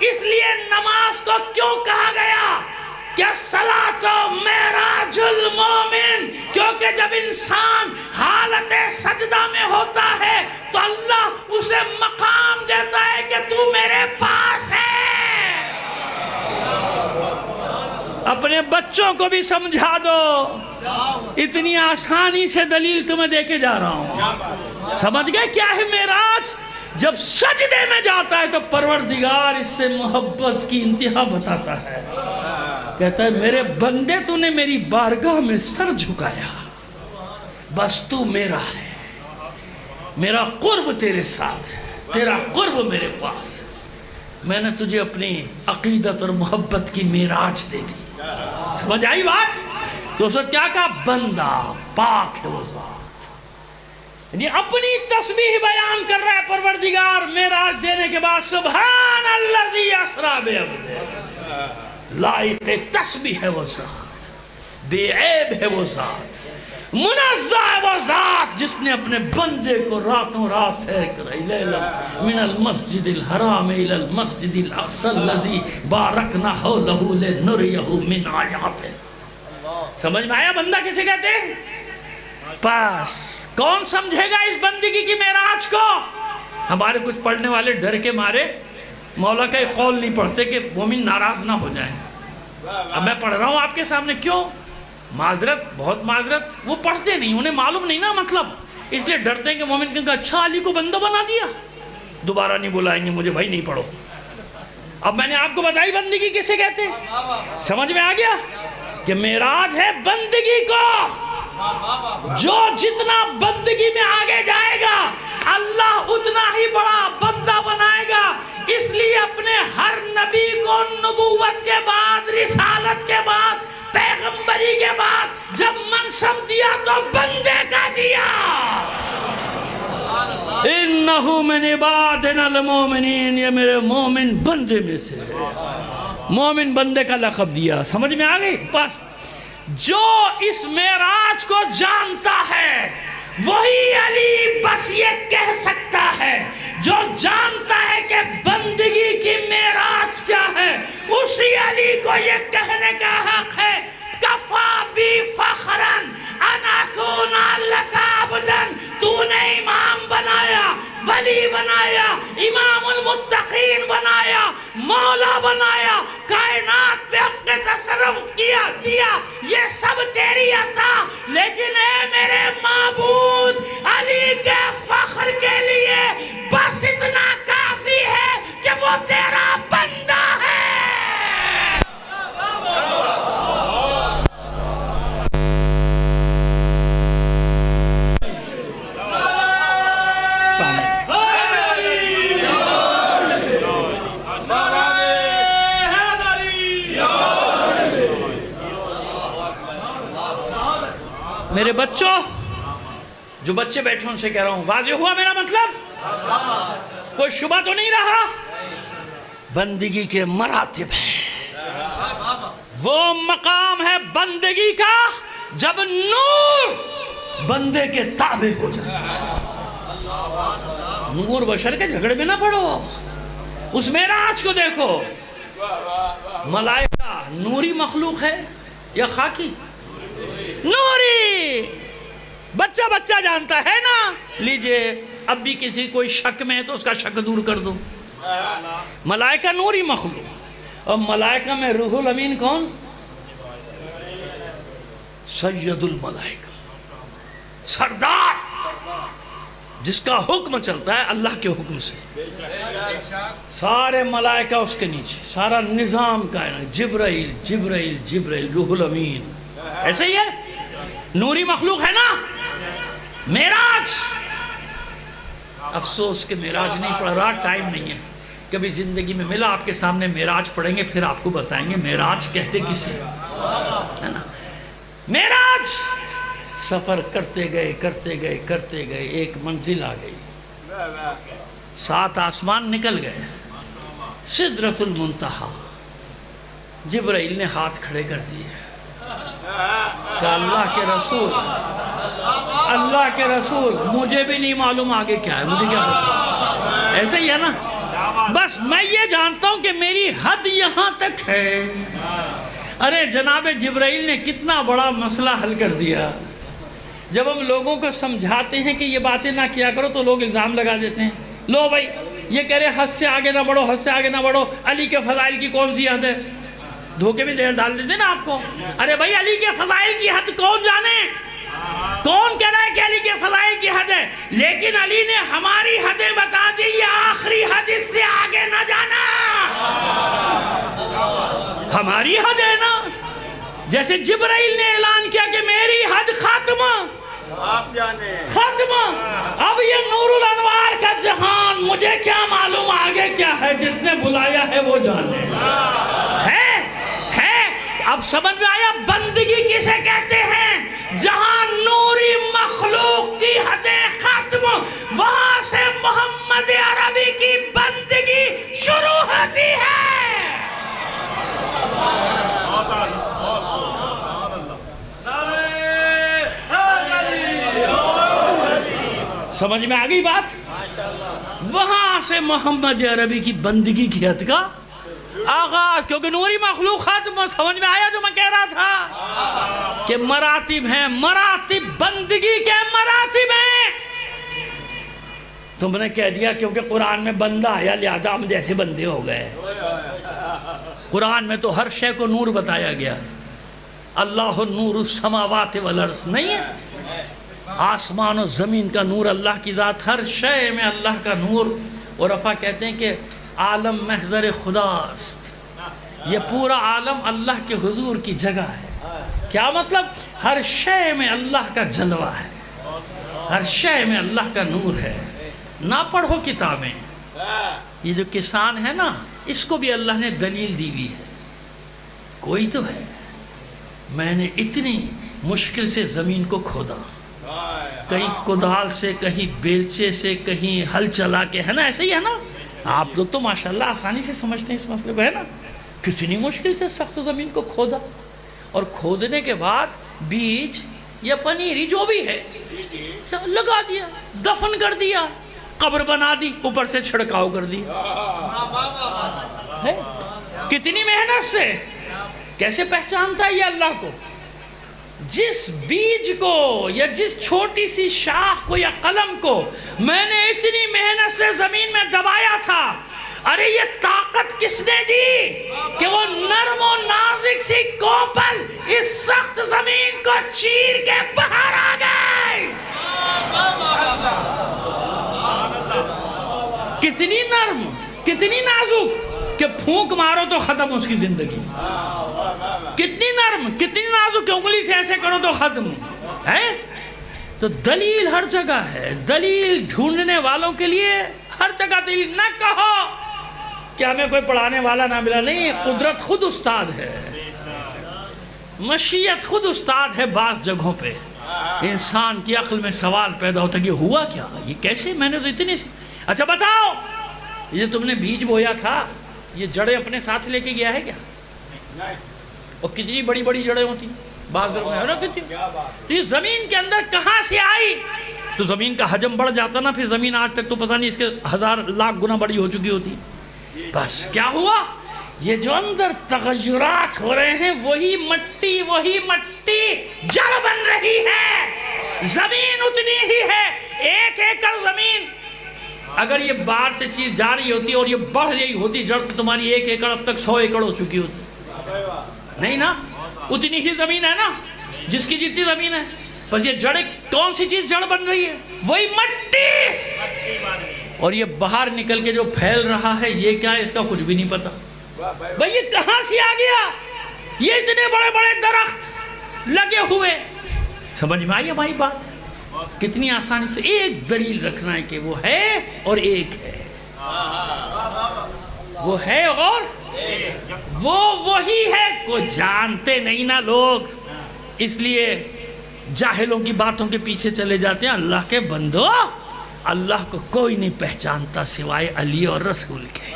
اس لیے نماز کو کیوں کہا گیا کہ الصلاۃ معراج المومن؟ کیونکہ جب انسان حالت سجدہ میں ہوتا ہے تو اللہ اسے مقام دیتا ہے کہ تو میرے پاس ہے۔ اپنے بچوں کو بھی سمجھا دو، اتنی آسانی سے دلیل تمہیں دے کے جا رہا ہوں۔ سمجھ گئے کیا ہے معراج؟ جب سجدے میں جاتا ہے تو پروردگار اس سے محبت کی انتہا بتاتا ہے، کہتا ہے میرے بندے تو نے میری بارگاہ میں سر جھکایا، بس تو میرا ہے، میرا قرب تیرے ساتھ ہے، تیرا قرب میرے پاس، میں نے تجھے اپنی عقیدت اور محبت کی معراج دے دی۔ سمجھ آئی بات؟ تو اس نے کیا کہا؟ بندہ پاک ہے وہ ذات، یعنی اپنی تسبیح بیان کر رہا ہے پروردگار معراج دینے کے بعد، سبحان الذی اسرا بعبدہ، لائق تسبیح ہے وہ ذات، بے عیب ہے وہ ذات، منزہ ہے وہ ذات جس نے اپنے بندے کو راتوں رات سیر کرائی۔ لیلا من المسجد الحرام الى المسجد الاقصی الذی بارکنا حولہ لنریہ من آیاتہ۔ سمجھ میں آیا بندہ کسے کہتے ہیں؟ پاس کون سمجھے گا اس بندگی کی معراج کو؟ ہمارے کچھ پڑھنے والے ڈر کے مارے مولا کا ایک قول نہیں پڑھتے کہ مومن ناراض نہ ہو جائیں۔ اب میں پڑھ رہا ہوں آپ کے سامنے، کیوں؟ معذرت، بہت معذرت، وہ پڑھتے نہیں، انہیں معلوم نہیں نا مطلب، اس لیے ڈرتے ہیں کہ مومن کہا اچھا علی کو بندہ بنا دیا، دوبارہ نہیں بلائیں گے مجھے، بھائی نہیں پڑھو۔ اب میں نے آپ کو بتائی بندگی کسے کہتے ہیں، سمجھ میں آ گیا کہ معراج ہے بندگی کو، جو جتنا بندگی میں آگے جائے گا اللہ اتنا ہی بڑا بندہ بنائے گا۔ اس لیے اپنے ہر نبی کو نبوت کے بعد، رسالت کے بعد، پیغمبری کے بعد جب منصب دیا تو بندے کا دیا۔ اِنَّهُ مِنْ عِبَادِنَا الْمُؤْمِنِينَ، یہ میرے مومن بندے میں سے ہے، مومن بندے کا لقب دیا۔ سمجھ میں آگئی؟ بس جو اس معراج کو جانتا ہے وہی علی بس یہ کہہ سکتا ہے، جو جانتا ہے کہ بندگی کی معراج کیا ہے اسی علی کو یہ کہنے کا حق ہے کفا بی فخرن ان اکون لک عبدن، تو نے امام بنایا، ولی بنایا، امام المتقین بنایا، مولا بنایا، کائنات پہ حق تصرف کیا یہ سب تیری عطا، لیکن اے میرے معبود علی کے فخر کے لیے بس اتنا کافی ہے کہ وہ تیرا بندہ ہے۔ میرے بچوں، جو بچے بیٹھے ان سے کہہ رہا ہوں، واضح ہوا میرا مطلب؟ کوئی شبہ تو نہیں رہا؟ بندگی کے مراتب ہیں، وہ مقام ہے بندگی کا جب نور بندے کے تابع ہو جائے۔ نور بشر کے جھگڑے میں نہ پڑو، اس معراج کو دیکھو، ملائکہ نوری مخلوق ہے یا خاکی؟ نوری، بچہ بچہ جانتا ہے نا۔ لیجئے اب بھی کسی کوئی شک میں ہے تو اس کا شک دور کر دو۔ ملائکہ نوری مخلوق، اور ملائکہ میں روح الامین کون؟ سید الملائکہ، سردار، جس کا حکم چلتا ہے اللہ کے حکم سے، سارے ملائکہ اس کے نیچے، سارا نظام کائنات، جبرائیل جبرائیل جبرائیل، روح الامین، ایسے ہی ہے، نوری مخلوق ہے نا۔ معراج، افسوس کہ معراج نہیں پڑھ رہا، ٹائم نہیں ہے، کبھی زندگی میں ملا آپ کے سامنے معراج پڑھیں گے، پھر آپ کو بتائیں گے معراج کہتے کسے ہے نا۔ معراج سفر کرتے گئے کرتے گئے کرتے گئے، ایک منزل آ گئی، 7 آسمان نکل گئے، سدرۃ المنتہا، جبرائیل نے ہاتھ کھڑے کر دیے، کہ اللہ کے رسول مجھے بھی نہیں معلوم آگے کیا ہے، مجھے کیا پتا، ایسے ہی ہے نا، بس میں یہ جانتا ہوں کہ میری حد یہاں تک ہے۔ ارے جناب جبرائیل نے کتنا بڑا مسئلہ حل کر دیا۔ جب ہم لوگوں کو سمجھاتے ہیں کہ یہ باتیں نہ کیا کرو تو لوگ الزام لگا دیتے ہیں، لو بھائی یہ کہہ رہے حد سے آگے نہ بڑھو، حد سے آگے نہ بڑھو، علی کے فضائل کی کون سی حد ہے؟ دھوکے میں ڈال دیتے نا آپ کو۔ ارے بھائی علی کے فضائل کی حد کون جانے؟ کون کہہ رہا ہے کہ علی کے فضائل کی حد ہے؟ لیکن علی نے ہماری حدیں بتا دی، یہ آخری حد، اس سے آگے نہ جانا، ہماری حد ہے نا۔ جیسے جبرائیل نے اعلان کیا کہ میری حد ختم، آپ جانے ختم، اب یہ نور الانوار کا جہان، مجھے کیا معلوم آگے کیا ہے، جس نے بلایا ہے وہ جانے ہے۔ اب سمجھ میں آیا بندگی کسے کہتے ہیں؟ جہاں نوری مخلوق کی حدیں ختم، وہاں سے محمد عربی کی بندگی شروع ہوتی ہے۔ سمجھ میں آگئی بات؟ وہاں سے محمد عربی کی بندگی کی حد کا آغاز، کیونکہ نوری مخلوق ختم۔ سمجھ میں آیا جو میں کہہ رہا تھا کہ مراتب ہیں، مراتب بندگی کے مراتب ہیں۔ تم نے کہہ دیا کیونکہ قرآن میں بندہ آیا لہذا ہم جیسے بندے ہو گئے۔ قرآن میں تو ہر شے کو نور بتایا گیا، اللہ نور السماوات والارض نہیں ہے؟ آسمان و زمین کا نور اللہ کی ذات، ہر شے میں اللہ کا نور۔ اور عرفہ کہتے ہیں کہ عالم محضر خداست، یہ پورا عالم اللہ کے حضور کی جگہ ہے۔ کیا مطلب؟ ہر شے میں اللہ کا جلوہ ہے، ہر شے میں اللہ کا نور ہے۔ نہ پڑھو کتابیں، یہ جو کسان ہے نا، اس کو بھی اللہ نے دلیل دی ہوئی ہے۔ کوئی تو ہے، میں نے اتنی مشکل سے زمین کو کھودا، کہیں کدال سے، کہیں بیلچے سے، کہیں ہل چلا کے، ہے نا؟ ایسے ہی ہے نا؟ آپ لوگ تو ماشاءاللہ آسانی سے سمجھتے ہیں اس مسئلے کو، ہے نا؟ کتنی مشکل سے سخت زمین کو کھودا، اور کھودنے کے بعد بیج یا پنیری جو بھی ہے لگا دیا، دفن کر دیا، قبر بنا دی، اوپر سے چھڑکاؤ کر دیا۔ کتنی محنت سے! کیسے پہچانتا ہے یہ اللہ کو؟ جس بیج کو یا جس چھوٹی سی شاخ کو یا قلم کو میں نے اتنی محنت سے زمین میں دبایا تھا، ارے یہ طاقت کس نے دی کہ وہ نرم و نازک سی کوپل اس سخت زمین کو چیر کے باہر آ گئی۔ کتنی نرم، کتنی نازک کہ پھونک مارو تو ختم اس کی زندگی، کتنی نرم، کتنی نازک کہ انگلی سے ایسے کرو تو ختم ہے۔ تو دلیل ہر جگہ ہے، دلیل ڈھونڈنے والوں کے لیے ہر جگہ دلیل۔ نہ کہو کہ ہمیں کوئی پڑھانے والا نہ ملا، نہیں، قدرت خود استاد ہے، مشیت خود استاد ہے۔ بعض جگہوں پہ انسان کی عقل میں سوال پیدا ہوتا ہے کہ ہوا کیا، یہ کیسے؟ میں نے تو اتنی اچھا بتاؤ، یہ تم نے بیج بویا تھا، یہ جڑیں اپنے ساتھ لے کے گیا ہے کیا؟ اور کتنی بڑی بڑی جڑیں ہوتی بعض لوگ ہے نا، کتنی تو یہ زمین کے اندر کہاں سے آئی؟ تو زمین کا حجم بڑھ جاتا نا، پھر زمین آج تک تو پتہ نہیں اس کے 1000 لاکھ گنا بڑی ہو چکی ہوتی۔ بس کیا ہوا؟ یہ جو اندر تغیرات ہو رہے ہیں، وہی مٹی جڑ بن رہی ہے۔ زمین اتنی ہی ہے، 1 ایکڑ زمین اگر یہ باہر سے چیز جا رہی ہوتی اور یہ بڑھ رہی ہوتی جڑ، تو تمہاری 1 ایکڑ اب تک 100 ایکڑ ہو چکی ہوتی، نہیں نا؟ اتنی ہی زمین ہے نا، جس کی جتنی زمین ہے، بس یہ جڑیں، کون سی چیز جڑ بن رہی ہے؟ وہی مٹی۔ اور یہ باہر نکل کے جو پھیل رہا ہے، یہ کیا ہے؟ اس کا کچھ بھی نہیں پتا بھئی، یہ کہاں سے آ گیا؟ یہ اتنے بڑے بڑے درخت لگے ہوئے، سمجھ میں آئی ہماری بات؟ کتنی آسانی سے ایک دلیل رکھنا ہے کہ وہ ہے اور ایک ہے، وہ ہے اور وہ وہی ہے۔ کو جانتے نہیں نا لوگ، اس لیے جاہلوں کی باتوں کے پیچھے چلے جاتے ہیں۔ اللہ کے بندو، اللہ کو کوئی نہیں پہچانتا سوائے علی اور رسول کے۔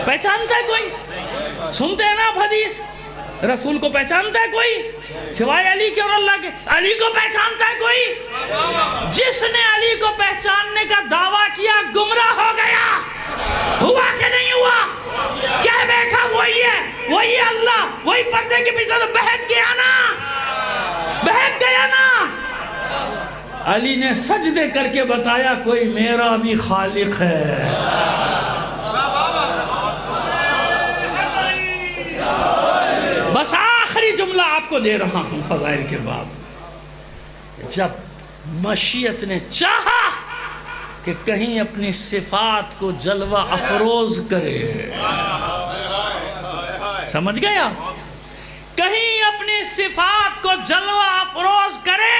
پہچانتا ہے کوئی؟ سنتے ہیں نا آپ حدیث، رسول کو پہچانتا ہے کوئی سوائے علی کے اور اللہ کے؟ علی کو پہچانتا ہے کوئی؟ جس نے علی کو پہچاننے کا دعویٰ کیا گمراہ ہو گیا۔ ہوا کہ نہیں ہوا؟ کیا دیکھا؟ وہی ہے، وہی اللہ، وہی پردے کے پیچھے۔ تو بہک گیا نا، بہک گیا نا۔ علی نے سجدے کر کے بتایا کوئی میرا بھی خالق ہے۔ بس آخری جملہ آپ کو دے رہا ہوں فضائل کے باب۔ جب مشیت نے چاہا کہ کہیں اپنی صفات کو جلوہ افروز کرے، سمجھ گیا؟ کہیں اپنی صفات کو جلوہ افروز کرے،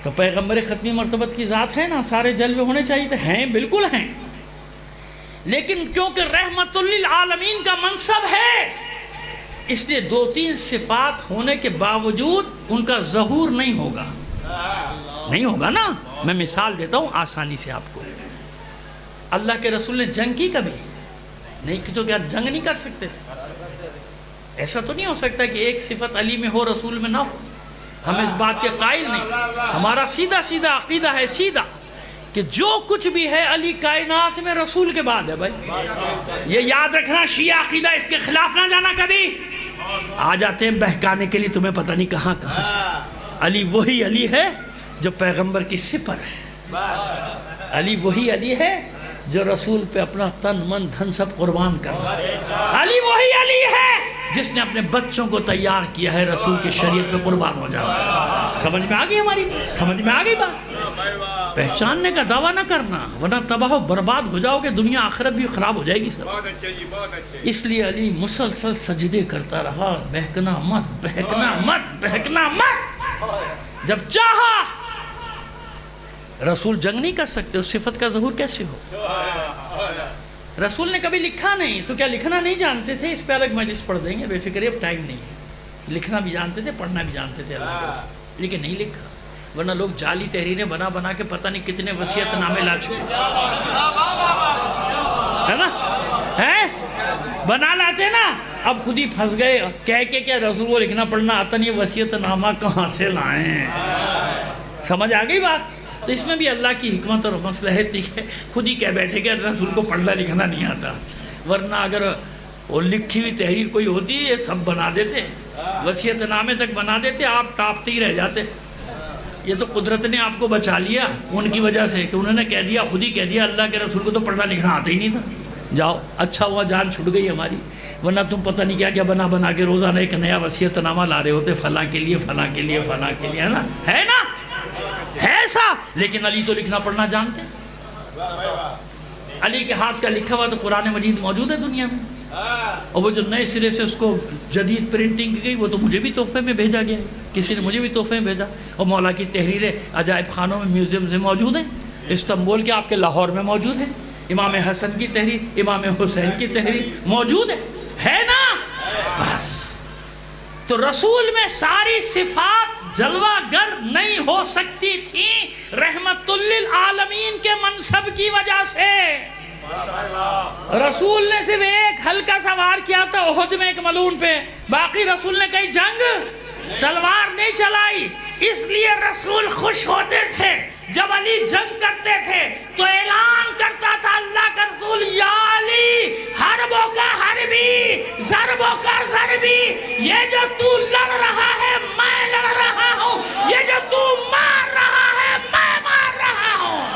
تو پیغمبر ختمی مرتبت کی ذات ہے نا، سارے جلوے ہونے چاہیے تھے، ہیں، بالکل ہیں، لیکن کیونکہ رحمت للعالمین کا منصب ہے، اس لیے 2-3 صفات ہونے کے باوجود ان کا ظہور نہیں ہوگا، نہیں ہوگا نا۔ میں مثال دیتا ہوں آسانی سے آپ کو۔ اللہ کے رسول نے جنگ کی کبھی نہیں کی، تو کیا جنگ نہیں کر سکتے تھے؟ ایسا تو نہیں ہو سکتا کہ ایک صفت علی میں ہو رسول میں نہ ہو۔ ہم اس بات کے قائل نہیں، ہمارا سیدھا سیدھا عقیدہ ہے، سیدھا، کہ جو کچھ بھی ہے علی کائنات میں رسول کے بعد ہے۔ بھائی یہ یاد رکھنا، شیعہ عقیدہ، اس کے خلاف نہ جانا کبھی۔ آ جاتے ہیں بہکانے کے لیے تمہیں پتہ نہیں کہاں کہاں سے۔ علی وہی علی ہے جو پیغمبر کی سپر ہے، علی وہی علی ہے جو رسول پہ اپنا تن من دھن سب قربان کر رہا ہے، علی وہی علی ہے جس نے اپنے بچوں کو تیار کیا ہے رسول کی شریعت پہ قربان ہو جانا۔ سمجھ میں آ گئی ہماری بات؟ سمجھ میں آ گئی بات؟ پہچاننے کا دعویٰ نہ کرنا، ورنہ تباہ و برباد ہو جاؤ گے، دنیا آخرت بھی خراب ہو جائے گی سب۔ بہت اچھا جی، بہت اچھا۔ اس لیے علی مسلسل سجدے کرتا رہا، بہکنا مت، بہکنا مت، بہکنا مت۔ جب چاہا رسول جنگ نہیں کر سکتے، اس صفت کا ظہور کیسے ہو؟ رسول نے کبھی لکھا نہیں، تو کیا لکھنا نہیں جانتے تھے؟ اس پہ الگ مجلس پڑھ دیں گے، بے فکر، اب ٹائم نہیں ہے۔ لکھنا بھی جانتے تھے، پڑھنا بھی جانتے تھے اللہ کے رسول، لیکن نہیں لکھا، ورنہ لوگ جعلی تحریریں بنا بنا کے پتہ نہیں کتنے وصیت نامے لا چکے، ہے نا؟ بنا لاتے نا، اب خود ہی پھنس گئے، کہہ کے کیا رسول کو لکھنا پڑھنا آتا نہیں، وصیت نامہ کہاں سے لائیں؟ سمجھ آ گئی بات؟ تو اس میں بھی اللہ کی حکمت اور مصلحت دکھے، خود ہی کہہ بیٹھے کہ رسول کو پڑھنا لکھنا نہیں آتا، ورنہ اگر وہ لکھی ہوئی تحریر کوئی ہوتی یہ سب بنا دیتے، وصیت نامے تک بنا دیتے، آپ ٹاپتے ہی رہ جاتے۔ یہ تو قدرت نے آپ کو بچا لیا ان کی وجہ سے کہ انہوں نے کہہ دیا، خود ہی کہہ دیا اللہ کے رسول کو تو پڑھنا لکھنا آتا ہی نہیں تھا، جاؤ اچھا ہوا جان چھٹ گئی ہماری، ورنہ تم پتہ نہیں کیا کیا بنا بنا کے روزانہ ایک نیا وصیت نامہ لا رہے ہوتے، فلاں کے لیے، فلاں کے لیے، فلاں کے لیے، ہے نا؟ ہے نا؟ ہے ایسا؟ لیکن علی تو لکھنا پڑھنا جانتے ہیں، علی کے ہاتھ کا لکھا ہوا تو قرآن مجید موجود ہے دنیا میں، اور وہ جو نئے سرے سے اس کو جدید پرنٹنگ کی گئی وہ تو مجھے بھی تحفے میں بھیجا گیا، کسی نے مجھے بھی تحفے میں بھیجا، اور مولا کی تحریریں عجائب خانوں میں میوزیم میں موجود ہیں، استنبول کے آپ کے لاہور میں موجود ہیں، امام حسن کی تحریر، امام حسین کی تحریر موجود ہے نا؟ بس تو رسول میں ساری صفات جلوہ گر نہیں ہو سکتی تھیں رحمت للعالمین کے منصب کی وجہ سے۔ رسول نے صرف ایک ہلکا سا وار کیا تھا احد میں ایک ملعون پہ، باقی رسول نے کئی جنگ تلوار نہیں چلائی، اس لیے رسول خوش ہوتے تھے جب علی جنگ کرتے تھے تو اعلان کرتا تھا اللہ کا رسول، یا علی حربوں کا حربی، ضربوں کا ضربی، یہ جو تو لڑ رہا ہے میں لڑ رہا ہوں، یہ جو تو مار رہا ہے میں مار رہا ہوں۔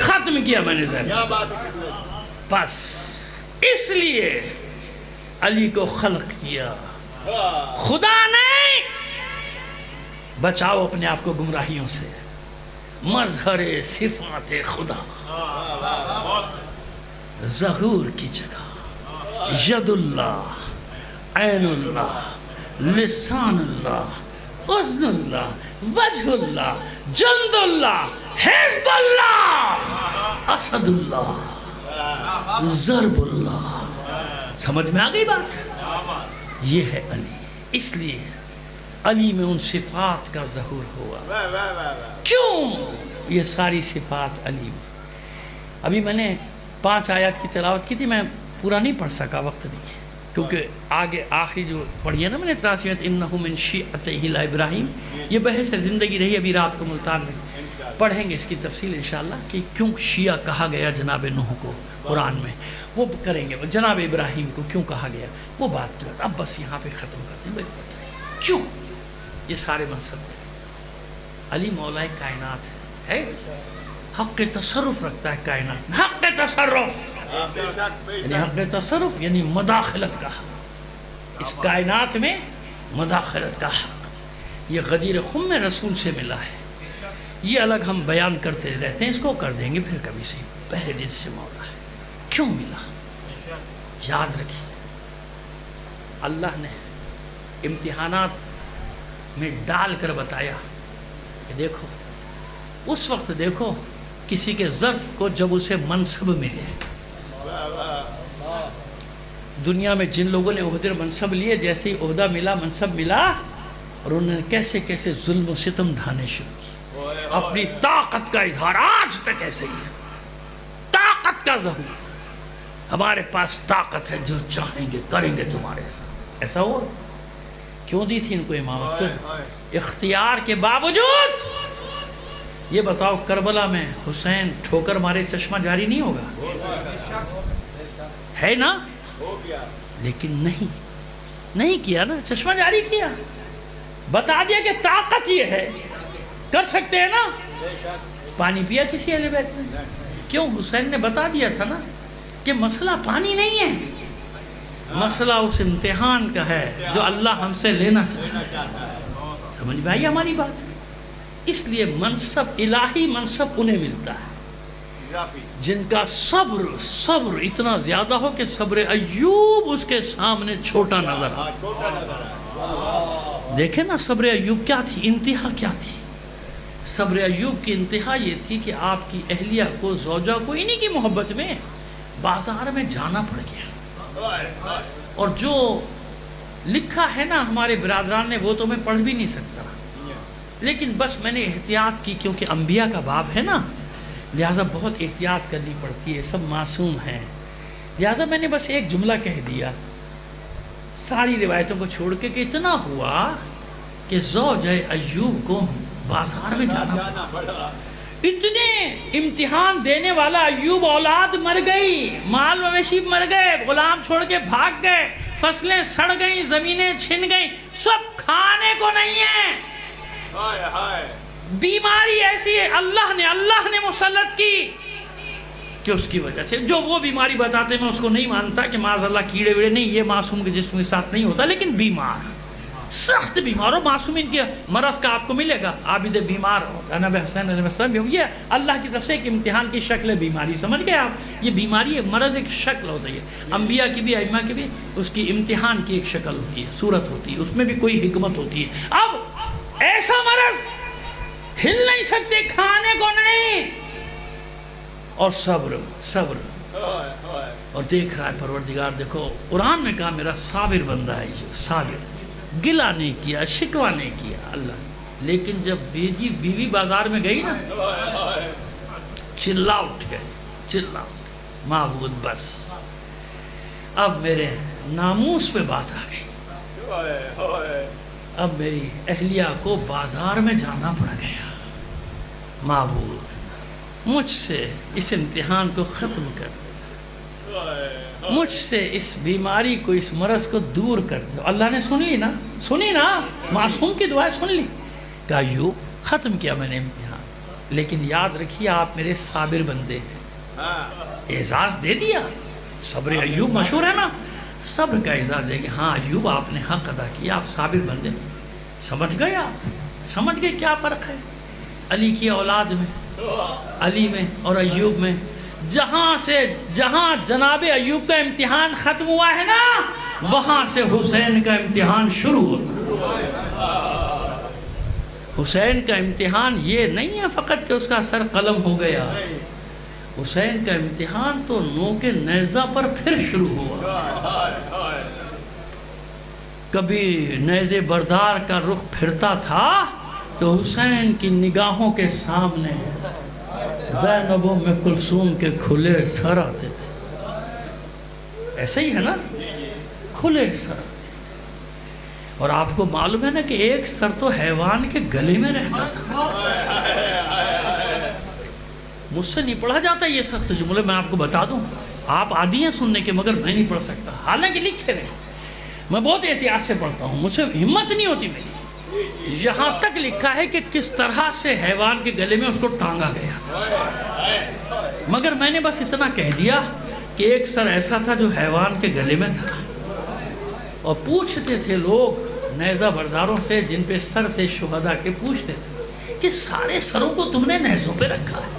ختم کیا میں نے ذہن، بس اس لیے علی کو خلق کیا، خدا نے بچاؤ اپنے آپ کو گمراہیوں سے، مظہر صفات خدا، ظہور کی جگہ ید اللہ، عین اللہ، لسان اللہ، اذن اللہ، وجہ اللہ، جند اللہ، حزب اللہ، اسد اللہ، ضرب اللہ۔ سمجھ میں آ گئی بات؟ یہ ہے علی، اس لیے علی میں ان صفات کا ظہور ہوا۔ کیوں یہ ساری صفات علی میں؟ ابھی میں نے 5 آیات کی تلاوت کی تھی، میں پورا نہیں پڑھ سکا، وقت نہیں، کیونکہ آگے آخری جو پڑھی ہے نا میں نے 83 انہو من شیعتہ ابراہیم، یہ بحث زندگی رہی، ابھی رات کو ملتان میں پڑھیں گے اس کی تفصیل انشاءاللہ کہ کیوں شیعہ کہا گیا جناب نوح کو قرآن میں، وہ کریں گے، جناب ابراہیم کو کیوں کہا گیا وہ بات کی بات، اب بس یہاں پہ ختم کرتے ہیں۔ کیوں یہ سارے منصب؟ علی مولا کائنات ہے، حق تصرف رکھتا ہے کائنات میں، حق تصرف یعنی حق تصرف یعنی مداخلت کا حق، اس کائنات میں مداخلت کا حق، یہ غدیر خم میں رسول سے ملا ہے، یہ الگ ہم بیان کرتے رہتے ہیں، اس کو کر دیں گے پھر کبھی سے، پہلے دن سے مولا ہے۔ کیوں ملا؟ یاد رکھیے اللہ نے امتحانات میں ڈال کر بتایا کہ دیکھو، اس وقت دیکھو کسی کے ظرف کو جب اسے منصب ملے، دنیا میں جن لوگوں نے عہدے منصب لیے، جیسے ہی عہدہ ملا، منصب ملا، اور انہوں نے کیسے کیسے ظلم و ستم ڈھانے شروع کی، اپنی طاقت کا اظہار آج تک ایسے ہی ہے، طاقت کا ظہور، ہمارے پاس طاقت ہے، جو چاہیں گے کریں گے تمہارے ساتھ، ایسا ہوا؟ کیوں دی تھی ان کو امامت؟ اختیار کے باوجود۔ یہ بتاؤ کربلا میں حسین ٹھوکر مارے چشمہ جاری نہیں ہوگا؟ ہے نا؟ لیکن نہیں کیا نا، چشمہ جاری کیا، بتا دیا کہ طاقت یہ ہے، کر سکتے ہیں نا۔ پانی پیا کسی اہل بیت نے؟ کیوں؟ حسین نے بتا دیا تھا نا کہ مسئلہ پانی نہیں ہے، مسئلہ اس امتحان کا ہے جو اللہ ہم سے لینا چاہتا ہے۔ سمجھ میں آئی ہماری بات؟ اس لیے منصب، الہی منصب انہیں ملتا ہے جن کا صبر اتنا زیادہ ہو کہ صبر ایوب اس کے سامنے چھوٹا نظر آئے۔ دیکھیں نا صبر ایوب کیا تھی، انتہا کیا تھی؟ صبر ایوب کی انتہا یہ تھی کہ آپ کی اہلیہ کو، زوجہ کو انہی کی محبت میں بازار میں جانا پڑ گیا، اور جو لکھا ہے نا ہمارے برادران نے وہ تو میں پڑھ بھی نہیں سکتا، لیکن بس میں نے احتیاط کی کیونکہ انبیاء کا باب ہے نا، لہٰذا بہت احتیاط کرنی پڑتی ہے، سب معصوم ہیں، لہٰذا میں نے بس ایک جملہ کہہ دیا ساری روایتوں کو چھوڑ کے کہ اتنا ہوا کہ زوجہ ایوب کو بازار میں جانا پڑا۔ اتنے امتحان دینے والا ایوب، اولاد مر گئی، مال مویشی مر گئے، غلام چھوڑ کے بھاگ گئے، فصلیں سڑ گئیں، زمینیں چھن گئیں، سب کھانے کو نہیں ہے۔ بیماری ایسی ہے اللہ نے مسلط کی کہ اس کی وجہ سے، جو وہ بیماری بتاتے میں اس کو نہیں مانتا کہ معاذ اللہ کیڑے ویڑے نہیں، یہ معصوم کے جسم کے ساتھ نہیں ہوتا، لیکن بیمار، سخت بیمار ہو، معصومین کے مرض کا آپ کو ملے گا، عابد بیمار ہو، نبی حسین علیہ السلام، یہ اللہ کی طرف سے ایک امتحان کی شکل ہے بیماری، سمجھ گئے آپ؟ یہ بیماری مرض ایک شکل ہوتی ہے، انبیاء کی بھی، ائمہ کی بھی اس کی امتحان کی ایک شکل ہوتی ہے، صورت ہوتی ہے، اس میں بھی کوئی حکمت ہوتی ہے۔ اب ایسا مرض ہل نہیں سکتے، کھانے کو نہیں، اور صبر اور دیکھ رہا ہے پروردگار، دیکھو قرآن میں کہا میرا صابر بندہ ہے، یہ صابر، گلہ نہیں کیا، شکوہ نہیں کیا اللہ، لیکن جب بیوی بازار میں گئی نا، چلا اٹھ معبود بس اب میرے ناموس پہ بات آ گئی، اب میری اہلیہ کو بازار میں جانا پڑ گیا، معبود مجھ سے اس امتحان کو ختم کر دے، مجھ سے اس بیماری کو، اس مرض کو دور کر دے۔ اللہ نے سنی نا معصوم کی دعائیں سن لی، کہا ایوب ختم کیا میں نے امتحان، لیکن یاد رکھیے آپ میرے صابر بندے ہیں، اعزاز دے دیا۔ صبر ایوب مشہور ہے نا، صبر کا اعزاز دے کہ ہاں ایوب آپ نے حق ادا کیا، آپ صابر بندے، سمجھ گئے کیا فرق ہے علی کی اولاد میں، علی میں اور ایوب میں؟ جہاں جناب ایوب کا امتحان ختم ہوا ہے نا، وہاں سے حسین کا امتحان شروع ہوتا۔ حسین کا امتحان یہ نہیں ہے فقط کہ اس کا سر قلم ہو گیا، حسین کا امتحان تو نوک نیزہ پر پھر شروع ہوا۔ کبھی نیزے بردار کا رخ پھرتا تھا تو حسین کی نگاہوں کے سامنے زینب و ام کلثوم کے کھلے سر آتے تھے، ایسا ہی ہے نا، کھلے سر آتے تھے، اور آپ کو معلوم ہے نا کہ ایک سر تو حیوان کے گلے میں رہتا تھا۔ مجھ سے نہیں پڑھا جاتا یہ سخت جملے، میں آپ کو بتا دوں، آپ عادی ہیں سننے کے، مگر میں نہیں پڑھ سکتا، حالانکہ لکھے رہے، میں بہت احتیاط سے پڑھتا ہوں، مجھ سے ہمت نہیں ہوتی میری۔ یہاں تک لکھا ہے کہ کس طرح سے حیوان کے گلے میں اس کو ٹانگا گیا، مگر میں نے بس اتنا کہہ دیا کہ ایک سر ایسا تھا جو حیوان کے گلے میں تھا، اور پوچھتے تھے لوگ نیزہ برداروں سے جن پہ سر تھے شہداء کے، پوچھتے تھے کہ سارے سروں کو تم نے نیزوں پہ رکھا ہے،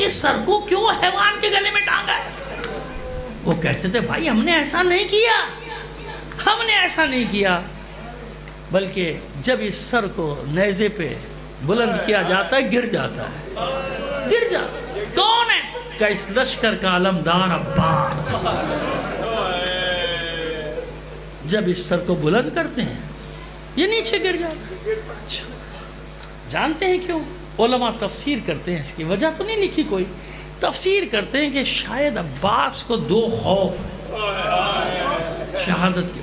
اس سر کو کیوں حیوان کے گلے میں ٹانگا ہے؟ وہ کہتے تھے بھائی ہم نے ایسا نہیں کیا، بلکہ جب اس سر کو نیزے پہ بلند کیا جاتا ہے گر جاتا ہے۔ کون ہے؟ کہ اس لشکر کا علمدار عباس، جب اس سر کو بلند کرتے ہیں یہ نیچے گر جاتا ہے۔ جانتے ہیں کیوں؟ علماء تفسیر کرتے ہیں، اس کی وجہ تو نہیں لکھی کوئی، تفسیر کرتے ہیں کہ شاید عباس کو دو خوف ہے شہادت کے،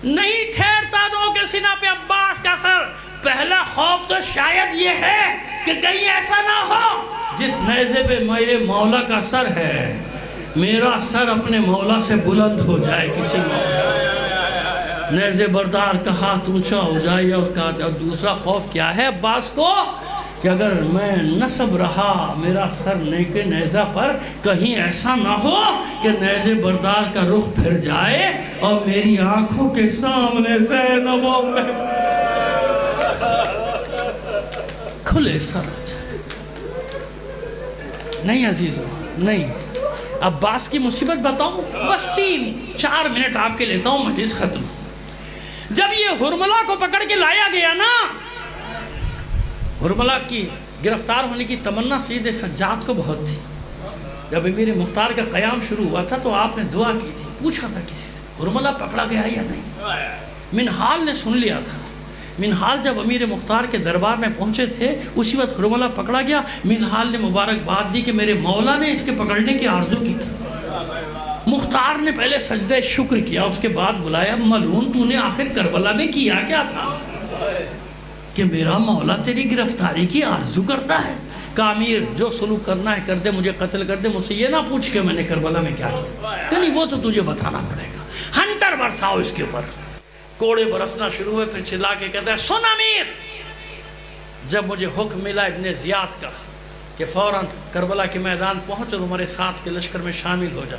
نہیں ٹھہرتا دو کے سینہ پہ عباس کا سر۔ پہلا خوف تو شاید یہ ہے کہ کہیں ایسا نہ ہو جس نیزے پہ میرے مولا کا سر ہے، میرا سر اپنے مولا سے بلند ہو جائے کسی موقع، نیزے بردار کا ہاتھ اونچا ہو جائے۔ اور دوسرا خوف کیا ہے عباس کو کہ اگر میں نصب رہا میرا سر نیزے نیزہ پر، کہیں ایسا نہ ہو کہ نیزے بردار کا رخ پھر جائے اور میری آنکھوں کے سامنے زینب میں کھلے سر آ جائے۔ نہیں عزیزو، نہیں۔ عباس کی مصیبت بتاؤں، بس 3-4 منٹ آپ کے لیتا ہوں، مجلس ختم۔ جب یہ حرملہ کو پکڑ کے لایا گیا نا، حرملہ کی گرفتار ہونے کی تمنا سید سجاد کو بہت تھی۔ جب امیر مختار کا قیام شروع ہوا تھا تو آپ نے دعا کی تھی، پوچھا تھا کسی سے حرملہ پکڑا گیا یا نہیں۔ منہال نے سن لیا تھا۔ منہال جب امیر مختار کے دربار میں پہنچے تھے اسی وقت حرملہ پکڑا گیا۔ منہال نے مبارکباد دی کہ میرے مولا نے اس کے پکڑنے کی آرزو کی تھی۔ مختار نے پہلے سجدہ شکر کیا، اس کے بعد بلایا، ملعون تو نے آخر کربلا میں کیا کیا تھا کہ میرا مولا تیری گرفتاری کی آرزو کرتا ہے؟ کہا امیر جو سلوک کرنا ہے کر دے، مجھے قتل کر دے، مجھ سے یہ نہ پوچھ کہ میں نے کربلا میں کیا کیا۔ کہ نہیں وہ تو تجھے بتانا پڑے گا۔ ہنٹر برساؤ اس کے اوپر۔ کوڑے برسنا شروع ہوئے، پھر چلا کے کہتا ہے سن امیر، جب مجھے حکم ملا ابن زیاد کا کہ فوراً کربلا کے میدان پہنچ اور ہمارے ساتھ کے لشکر میں شامل ہو جا،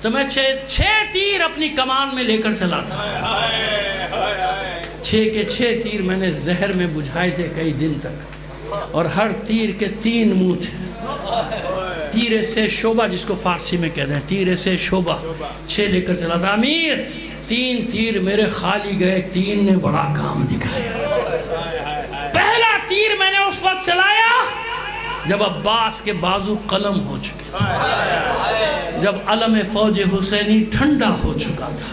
تو میں 6 تیر اپنی کمان میں لے کر چلا تھا۔ 6 کے 6 تیر میں نے زہر میں بجھائے تھے کئی دن تک، اور ہر تیر کے 3 منہ تھے۔ تیر سے شعبہ جس کو فارسی میں کہتے ہیں، تیر سے شعبہ 6 لے کر چلا تھا۔ امیر 3 تیر میرے خالی گئے، 3 نے بڑا کام دکھایا۔ پہلا تیر میں نے اس وقت چلایا جب عباس کے بازو قلم ہو چکے تھے، جب علم فوج حسینی ٹھنڈا ہو چکا تھا،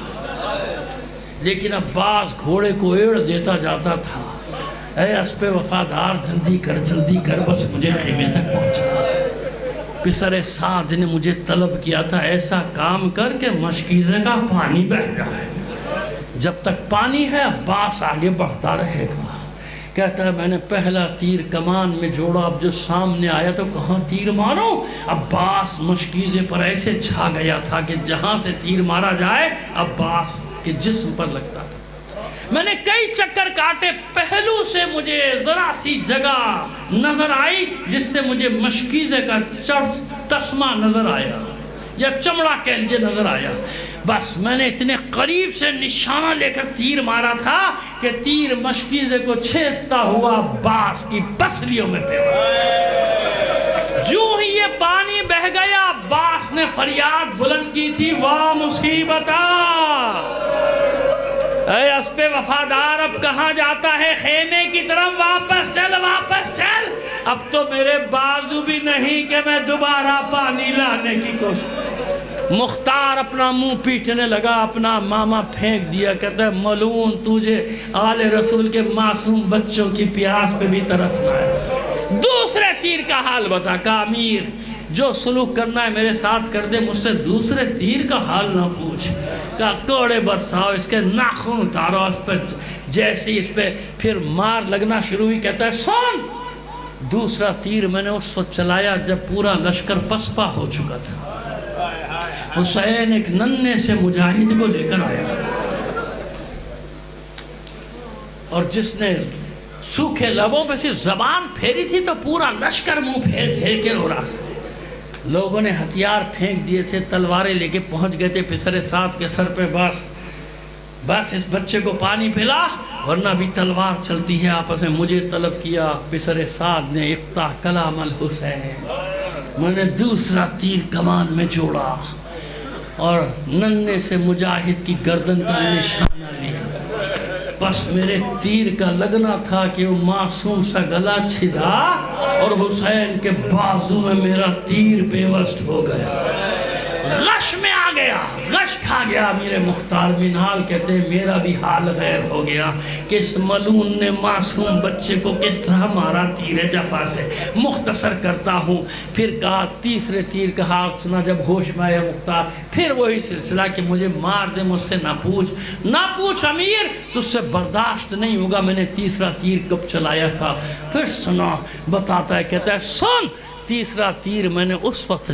لیکن عباس گھوڑے کو ایڑ دیتا جاتا تھا، اے اسپِ وفادار جلدی کر بس مجھے خیمے تک پہنچا۔ پسر سعد نے مجھے طلب کیا تھا ایسا کام کر کے مشکیزے کا پانی بہہ جائے، جب تک پانی ہے عباس آگے بڑھتا رہے گا۔ کہتا ہے میں نے پہلا تیر کمان میں جوڑا، اب جو سامنے آیا تو کہاں تیر ماروں؟ عباس مشکیزے پر ایسے چھا گیا تھا کہ جہاں سے تیر مارا جائے عباس کے جسم پر لگتا تھا۔ میں نے کئی چکر کاٹے، پہلو سے مجھے ذرا سی جگہ نظر آئی جس سے مجھے مشکیزے کا تسمہ نظر آیا یا چمڑا کہہ لیجیے نظر آیا، بس میں نے اتنے قریب سے نشانہ لے کر تیر مارا تھا کہ تیر مشکیزے کو چھیدتا ہوا عباس کی پسلیوں میں پیوست۔ جو ہی یہ پانی بہہ گیا عباس نے فریاد بلند کی تھی، واہ مصیبتا، اے اسپِ وفادار اب کہاں جاتا ہے؟ خیمے کی طرف واپس چل، واپس چل، اب تو میرے بازو بھی نہیں کہ میں دوبارہ پانی لانے کی کوشش۔ مختار اپنا منہ پیٹنے لگا، اپنا ماما پھینک دیا، کہتا ہے ملعون تجھے آل رسول کے معصوم بچوں کی پیاس پہ بھی ترسنا ہے۔ دوسرے تیر کا حال بتا۔ کہا امیر جو سلوک کرنا ہے میرے ساتھ کر دے، مجھ سے دوسرے تیر کا حال نہ پوچھ۔ کہا کوڑے برساؤ، اس کے ناخن اتارو، اس پہ جیسے اس پہ پھر مار لگنا شروع ہوئی۔ کہتا ہے سن، دوسرا تیر میں نے اس وقت چلایا جب پورا لشکر پسپا ہو چکا تھا۔ حسین ایک ننھے سے مجاہد کو لے کر آیا تھا، اور جس نے سوکھے لبوں پہ صرف زبان پھیری تھی تو پورا لشکر منہ پھیر پھیر کے رو رہا تھا۔ لوگوں نے ہتھیار پھینک دیے تھے، تلواریں لے کے پہنچ گئے تھے پسر سعد کے سر پہ، بس اس بچے کو پانی پلا ورنہ بھی تلوار چلتی ہے آپس میں۔ مجھے طلب کیا پسر سعد نے، اقطع کلام الحسین، میں نے دوسرا تیر کمان میں جوڑا اور ننھے سے مجاہد کی گردن کا نشانہ لیا، بس میرے تیر کا لگنا تھا کہ وہ معصوم سا گلا چھدا اور حسین کے بازو میں میرا تیر پیوست ہو گیا، غش میں آ گیا، غش کھا گیا۔ میرے مختار منہال کہتے ہیں میرا بھی حال غیر ہو گیا کہ اس ملعون نے معصوم بچے کو کس طرح مارا تیر جفا سے۔ مختصر کرتا ہوں، پھر کہا تیسرے تیر کا حال سنا جب ہوش میں آیا مختار، پھر وہی سلسلہ کہ مجھے مار دے، مجھ سے نہ پوچھ امیر، تجھ سے برداشت نہیں ہوگا۔ میں نے تیسرا تیر کب چلایا تھا؟ پھر سنا، بتاتا ہے، کہتا ہے سن، تیسرا تیر میں نے اس وقت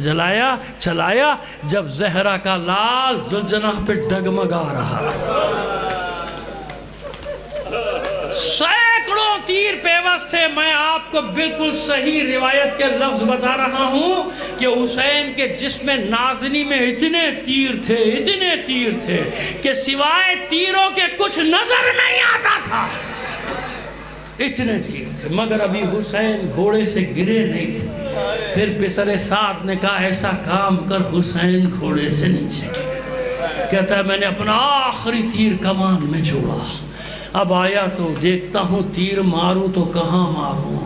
چلایا جب زہرا کا لال ذوالجناح پہ ڈگمگا رہا، سینکڑوں چاروں تیر پیوست تھے. میں آپ کو بالکل صحیح روایت کے لفظ بتا رہا ہوں کہ حسین کے جسم نازنی میں اتنے تیر تھے کہ سوائے تیروں کے کچھ نظر نہیں آتا تھا. اتنے تیر تھے مگر ابھی حسین گھوڑے سے گرے نہیں تھے. پھر پسر سعد نے کہا ایسا کام کر حسین گھوڑے سے نیچے گرے. کہتا ہے میں نے اپنا آخری تیر کمان میں چھوڑا. اب آیا تو دیکھتا ہوں تیر ماروں تو کہاں ماروں.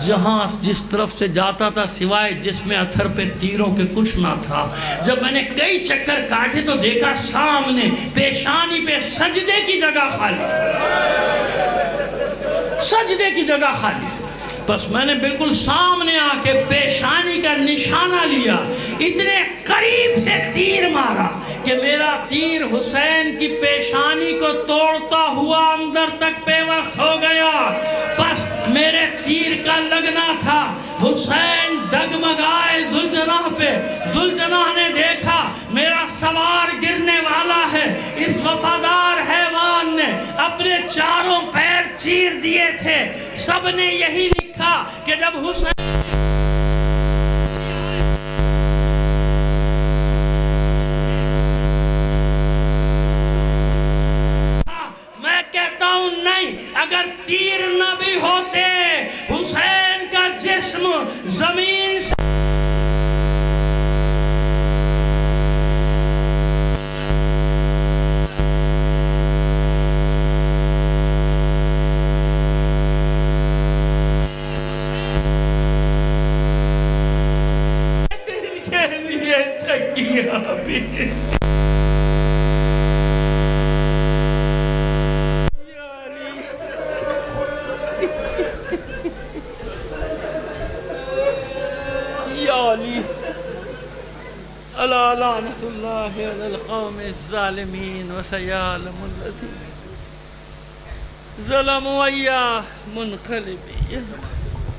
جہاں جس طرف سے جاتا تھا سوائے جسم اتھر پہ تیروں کے کچھ نہ تھا. جب میں نے کئی چکر کاٹے تو دیکھا سامنے پیشانی پہ سجدے کی جگہ خالی. بس میں نے بالکل سامنے آ کے پیشانی کا نشانہ لیا. اتنے قریب سے تیر مارا کہ میرا تیر حسین کی پیشانی کو توڑتا ہوا اندر تک پیوست ہو گیا. بس میرے تیر کا لگنا تھا. حسین ڈگمگائے ذوالجناح پہ. ذوالجناح نے دیکھا میرا سوار گرنے والا ہے. اس وفادار حیوان نے اپنے چاروں پیر چیر دیے تھے. سب نے یہی لکھا کہ جب حسین نہیں اگر تیر نہ بھی ہوتے حسین کا جسم زمین سے چکیا بھی ألا لعنة الله على القوم الظالمين وسيعلم الذين ظلموا أيها منقلبين.